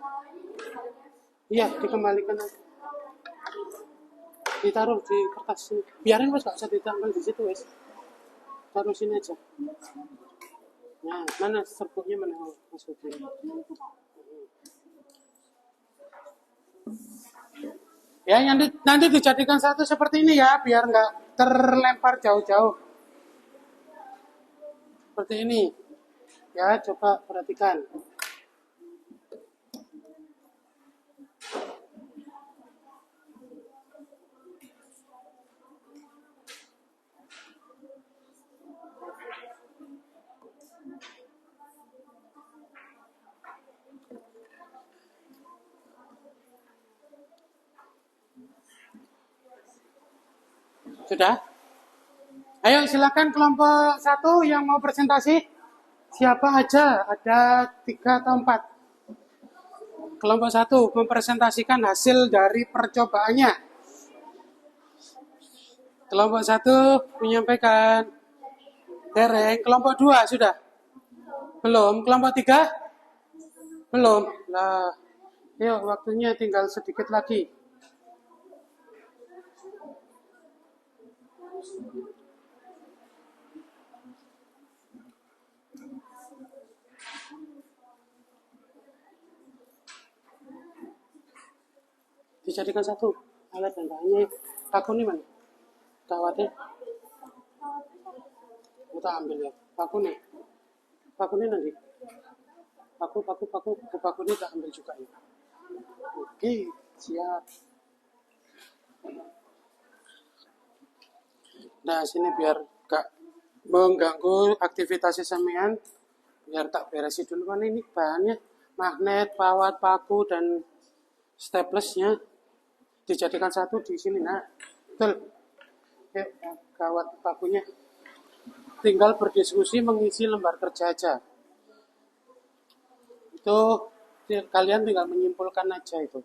Iya, dikembalikan aja. Ditaruh di kertas sini. Biarin mas, gak usah ditambal di situ wes. Taruh sini aja. Nah, mana serbuknya mana mas Budi? Ya, nanti dijadikan satu seperti ini ya, biar nggak terlempar jauh-jauh. Seperti ini. Ya, coba perhatikan. Sudah? Ayo silakan kelompok 1 yang mau presentasi. Siapa aja? Ada 3 atau 4. Kelompok 1 mempresentasikan hasil dari percobaannya. Kelompok 1 menyampaikan. Dereng. Kelompok 2 sudah? Belum. Kelompok 3? Belum. Lah, yuk waktunya tinggal sedikit lagi. Dijadikan satu alat dan bahannya. Paku ini mana? Kawatnya kita ambil ya. Paku nih nanti. Paku ini kita ambil juga ya. Oke, siap. Nah, sini biar gak mengganggu aktivitas sampean, biar tak beresin dulu. Mana ini bahannya? Magnet, kawat, paku, dan staplesnya dijadikan satu di sini. Nah, betul. Yuk, kawat pakunya. Tinggal berdiskusi mengisi lembar kerja aja. Itu kalian tinggal menyimpulkan aja itu.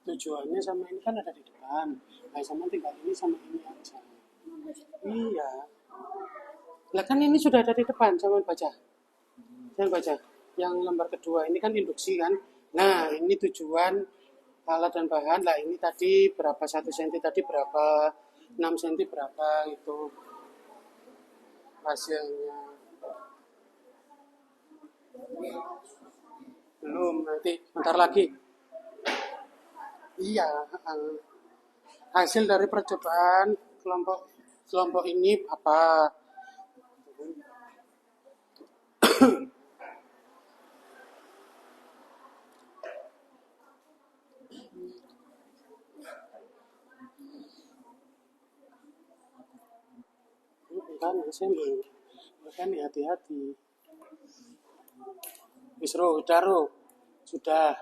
Tujuannya sama ini kan ada di depan. Nah, sama tinggal ini sama ini aja. Iya. Lah kan ini sudah ada di depan, sama baca. Jangan baca. Yang lembar kedua ini kan induksi kan. Nah, ini tujuan alat dan bahan. Lah ini tadi berapa 1 cm tadi berapa 6 cm berapa itu hasilnya. Belum, nanti bentar lagi. Iya, hasil dari percobaan kelompok ini apa? Kan hati-hati. Wisro, sudah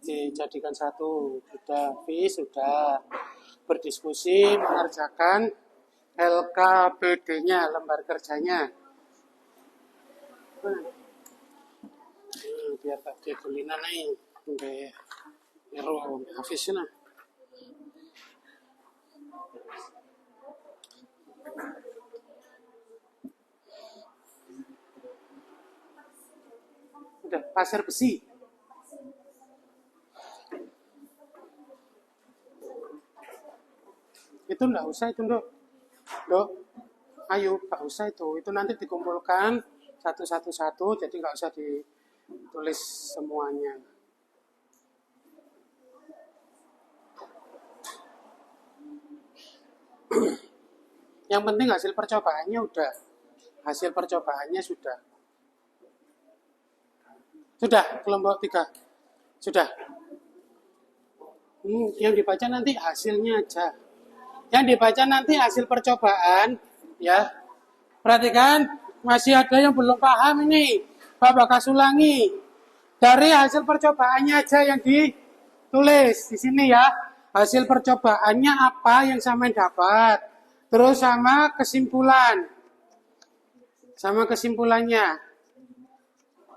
dijadikan satu, sudah berdiskusi mengerjakan LKPD-nya, lembar kerjanya. Biar tak dikulinan nih, sampai ero habisnya. Udah pasir besi. Itu enggak usah itu, Dok. Ayo, enggak usah itu. Itu nanti dikumpulkan satu, jadi enggak usah ditulis semuanya. Yang penting hasil percobaannya udah. Hasil percobaannya sudah. Sudah, kelompok 3. Sudah. Yang dibaca nanti hasilnya aja. Yang dibaca nanti hasil percobaan, ya. Perhatikan, masih ada yang belum paham ini. Pak Bagas ulangi. Dari hasil percobaannya aja yang ditulis di sini ya. Hasil percobaannya apa yang sama dapat. Terus sama kesimpulan. Sama kesimpulannya.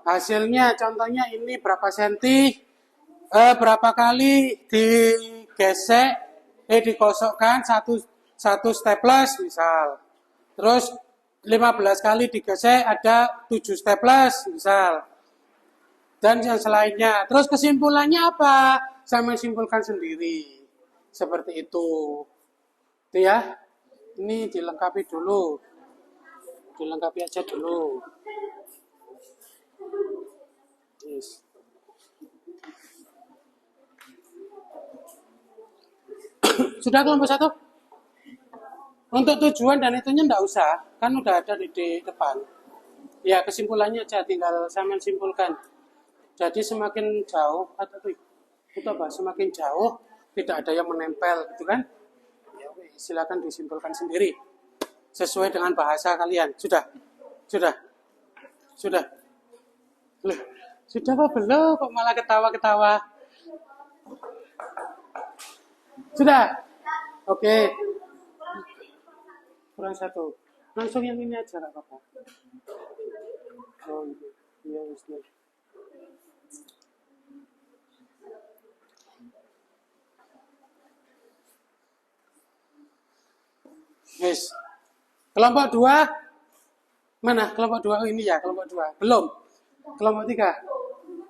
Hasilnya contohnya ini berapa senti, berapa kali digesek, dikosokkan satu staples misal. Terus 15 kali digesek ada 7 staples misal. Dan yang selainnya. Terus kesimpulannya apa? Saya menyimpulkan sendiri. Seperti itu. Itu ya. Ini dilengkapi dulu. Dilengkapi aja dulu. Yes. Sudah kelompok 1? Untuk tujuan dan itunya enggak usah. Kan udah ada di depan. Ya kesimpulannya aja. Tinggal saya menyimpulkan. Jadi semakin jauh atau itu apa? Semakin jauh tidak ada yang menempel, gitu kan? Ya, silakan disimpulkan sendiri sesuai dengan bahasa kalian. Sudah. Loh, sudah apa belum? Kok malah ketawa-ketawa? Sudah. Oke. Kurang 1. Langsung yang ini aja nggak apa-apa. Oh, iya, Ustaz. Yes. Kelompok 2 mana? Kelompok 2 ini ya, kelompok 2. Belum. Kelompok 3.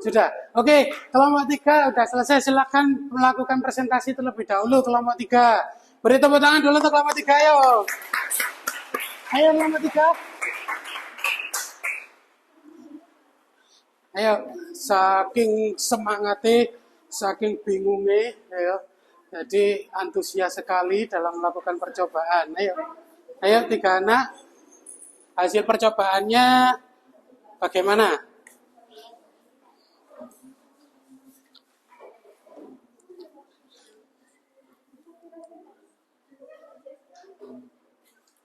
Sudah. Oke, kelompok 3 udah selesai. Silakan melakukan presentasi terlebih dahulu kelompok 3. Beri tepuk tangan dulu untuk kelompok 3 ayo. Ayo kelompok 3. Ayo, saking semangatnya, saking bingungnya, ayo. Jadi antusias sekali dalam melakukan percobaan. Ayo 3 anak. Hasil percobaannya bagaimana?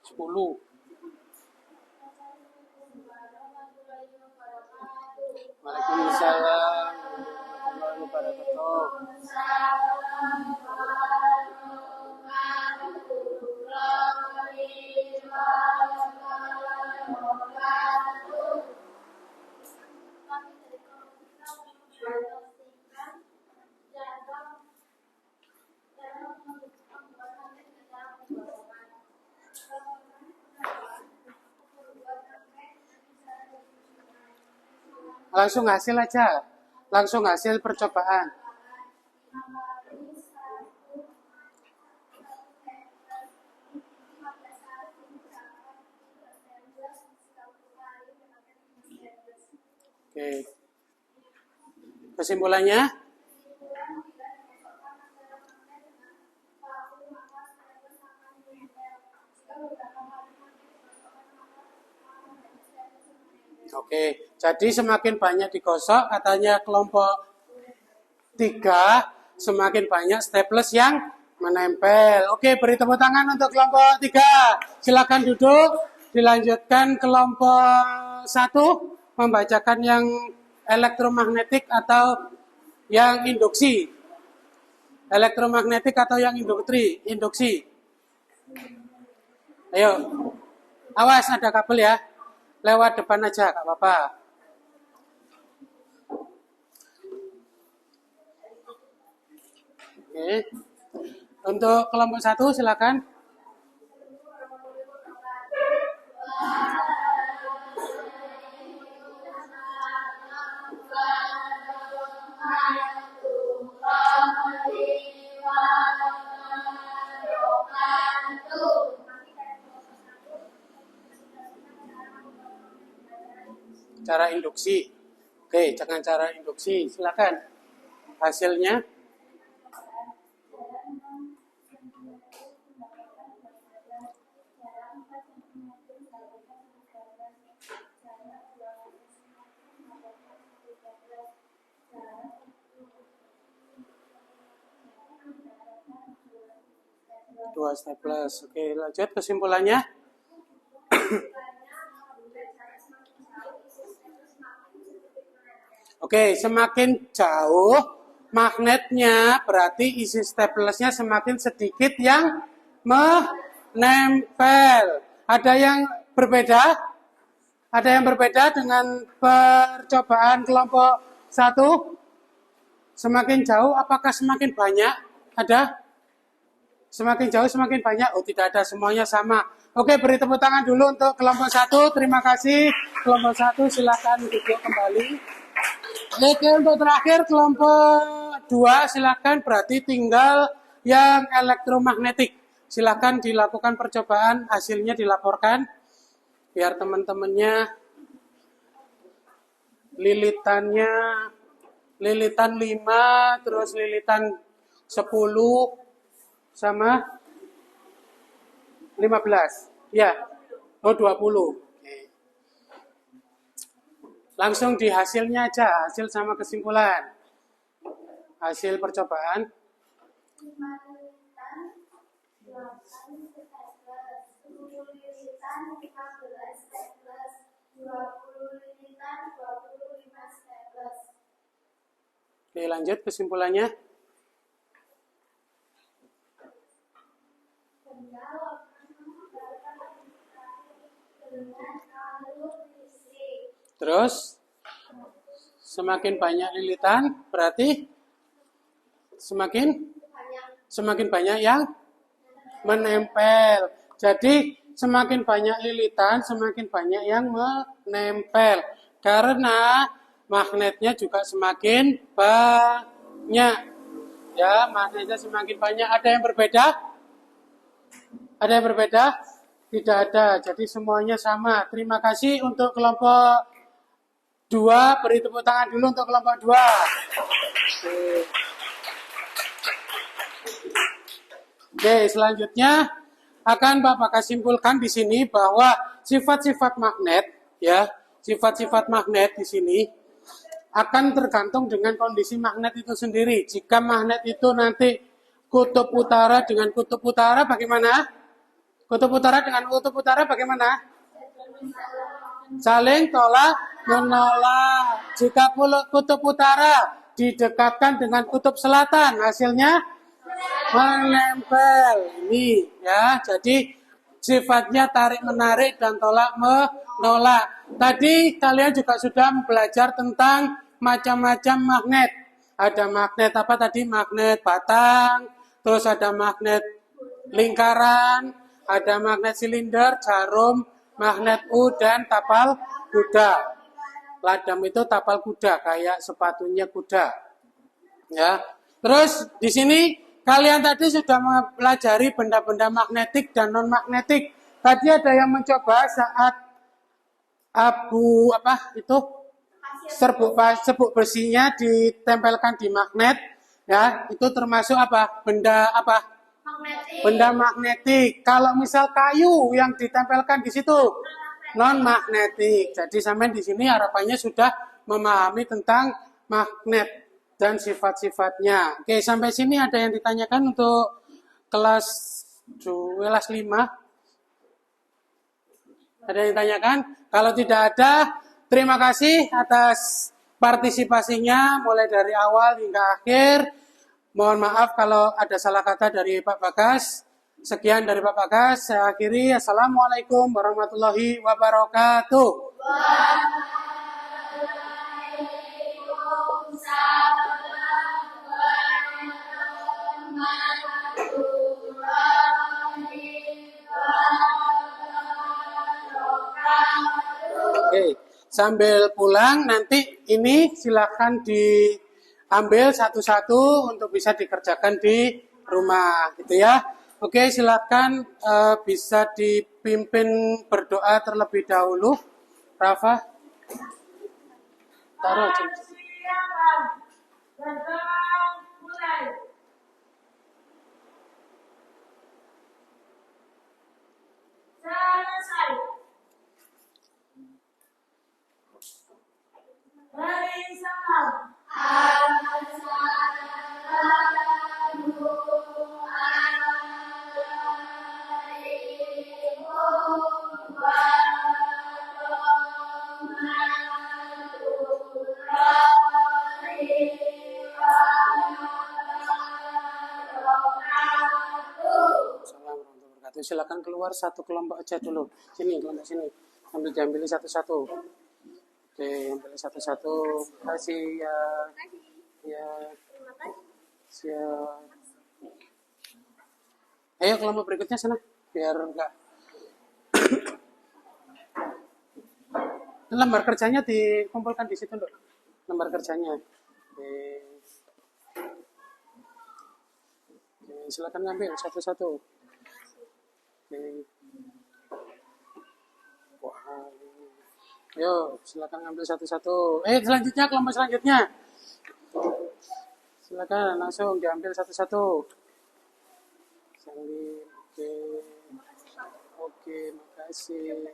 Sepuluh. Waalaikumsalam warahmatullahi wabarakatuh. Langsung hasil aja. Langsung hasil percobaan. Oke. Kesimpulannya? Oke, jadi semakin banyak digosok, katanya kelompok 3, semakin banyak staples yang menempel. Oke, beri tepuk tangan untuk kelompok 3. Silakan duduk, dilanjutkan kelompok 1, membacakan yang elektromagnetik atau yang induksi. Elektromagnetik atau yang induksi. Ayo, awas ada kabel ya. Lewat depan aja, gak apa-apa. Oke. Untuk kelompok 1 silakan. Cara induksi. Oke, jangan cara induksi. Silakan. Hasilnya. Dua staples. Oke, lanjut kesimpulannya. Oke, semakin jauh magnetnya berarti isi staplernya semakin sedikit yang menempel. Ada yang berbeda? Ada yang berbeda dengan percobaan kelompok 1? Semakin jauh apakah semakin banyak? Ada? Semakin jauh semakin banyak? Oh, tidak ada, semuanya sama. Oke, beri tepuk tangan dulu untuk kelompok 1. Terima kasih. Kelompok 1 silakan duduk kembali. Oke, untuk terakhir kelompok 2 silakan, berarti tinggal yang elektromagnetik. Silakan dilakukan percobaan, hasilnya dilaporkan biar teman-temannya lilitan 5 terus lilitan 10 sama 15. Ya. Oh, 20. Langsung di hasilnya aja, hasil sama kesimpulan. Hasil percobaan. 5 lilitan, 8 staples, 10 lilitan, 15 staples, 20 lilitan, 25 staples. Oke, lanjut kesimpulannya. Terus semakin banyak lilitan berarti semakin banyak yang menempel. Jadi semakin banyak lilitan, semakin banyak yang menempel. Karena magnetnya juga semakin banyak. Ya, magnetnya semakin banyak. Ada yang berbeda? Ada yang berbeda? Tidak ada. Jadi semuanya sama. Terima kasih untuk kelompok 2. Beri tepuk tangan dulu untuk kelompok 2. Oke, selanjutnya akan Bapak simpulkan di sini bahwa sifat-sifat magnet, ya, sifat-sifat magnet di sini akan tergantung dengan kondisi magnet itu sendiri. Jika magnet itu nanti kutub utara dengan kutub utara, bagaimana? Kutub utara dengan kutub utara bagaimana? Saling tolak menolak. Jika kutub utara didekatkan dengan kutub selatan, hasilnya menempel. Ini ya, jadi sifatnya tarik menarik dan tolak menolak. Tadi kalian juga sudah belajar tentang macam-macam magnet. Ada magnet apa tadi? Magnet batang, terus ada magnet lingkaran, ada magnet silinder, jarum, magnet U, dan tapal kuda. Ladam itu tapal kuda, kayak sepatunya kuda. Ya. Terus di sini kalian tadi sudah mempelajari benda-benda magnetik dan non magnetik. Tadi ada yang mencoba saat serbuk besinya ditempelkan di magnet, ya, itu termasuk apa? Benda apa? Magnetik. Benda magnetik. Kalau misal kayu yang ditempelkan di situ non magnetik. Jadi sampai di sini harapannya sudah memahami tentang magnet dan sifat-sifatnya. Oke, sampai sini ada yang ditanyakan untuk kelas 5? Ada yang ditanyakan? Kalau tidak ada, terima kasih atas partisipasinya mulai dari awal hingga akhir. Mohon maaf kalau ada salah kata dari Pak Bagas. Sekian dari Pak Bagas. Saya akhiri. Assalamualaikum warahmatullahi wabarakatuh. Oke, sambil pulang nanti ini silakan diambil satu-satu untuk bisa dikerjakan di rumah, gitu ya. Oke, silakan bisa dipimpin berdoa terlebih dahulu. Rafa, taruh aja. Tuh, silakan keluar satu kelompok aja dulu. Sini, kelompok sini. Diambil satu-satu. Oke, ambil satu-satu. Terima kasih ya. Ya, siap. Ayo kelompok berikutnya sana. Biar enggak. Lembar kerjanya dikumpulkan di situ, Dok. Lembar kerjanya. Oke. Oke, silakan ngambil satu-satu. Oke. Wah. Ayo, silakan ngambil satu-satu. Selanjutnya kelompok selanjutnya. Silakan langsung diambil satu-satu. Oke. Oke, makasih.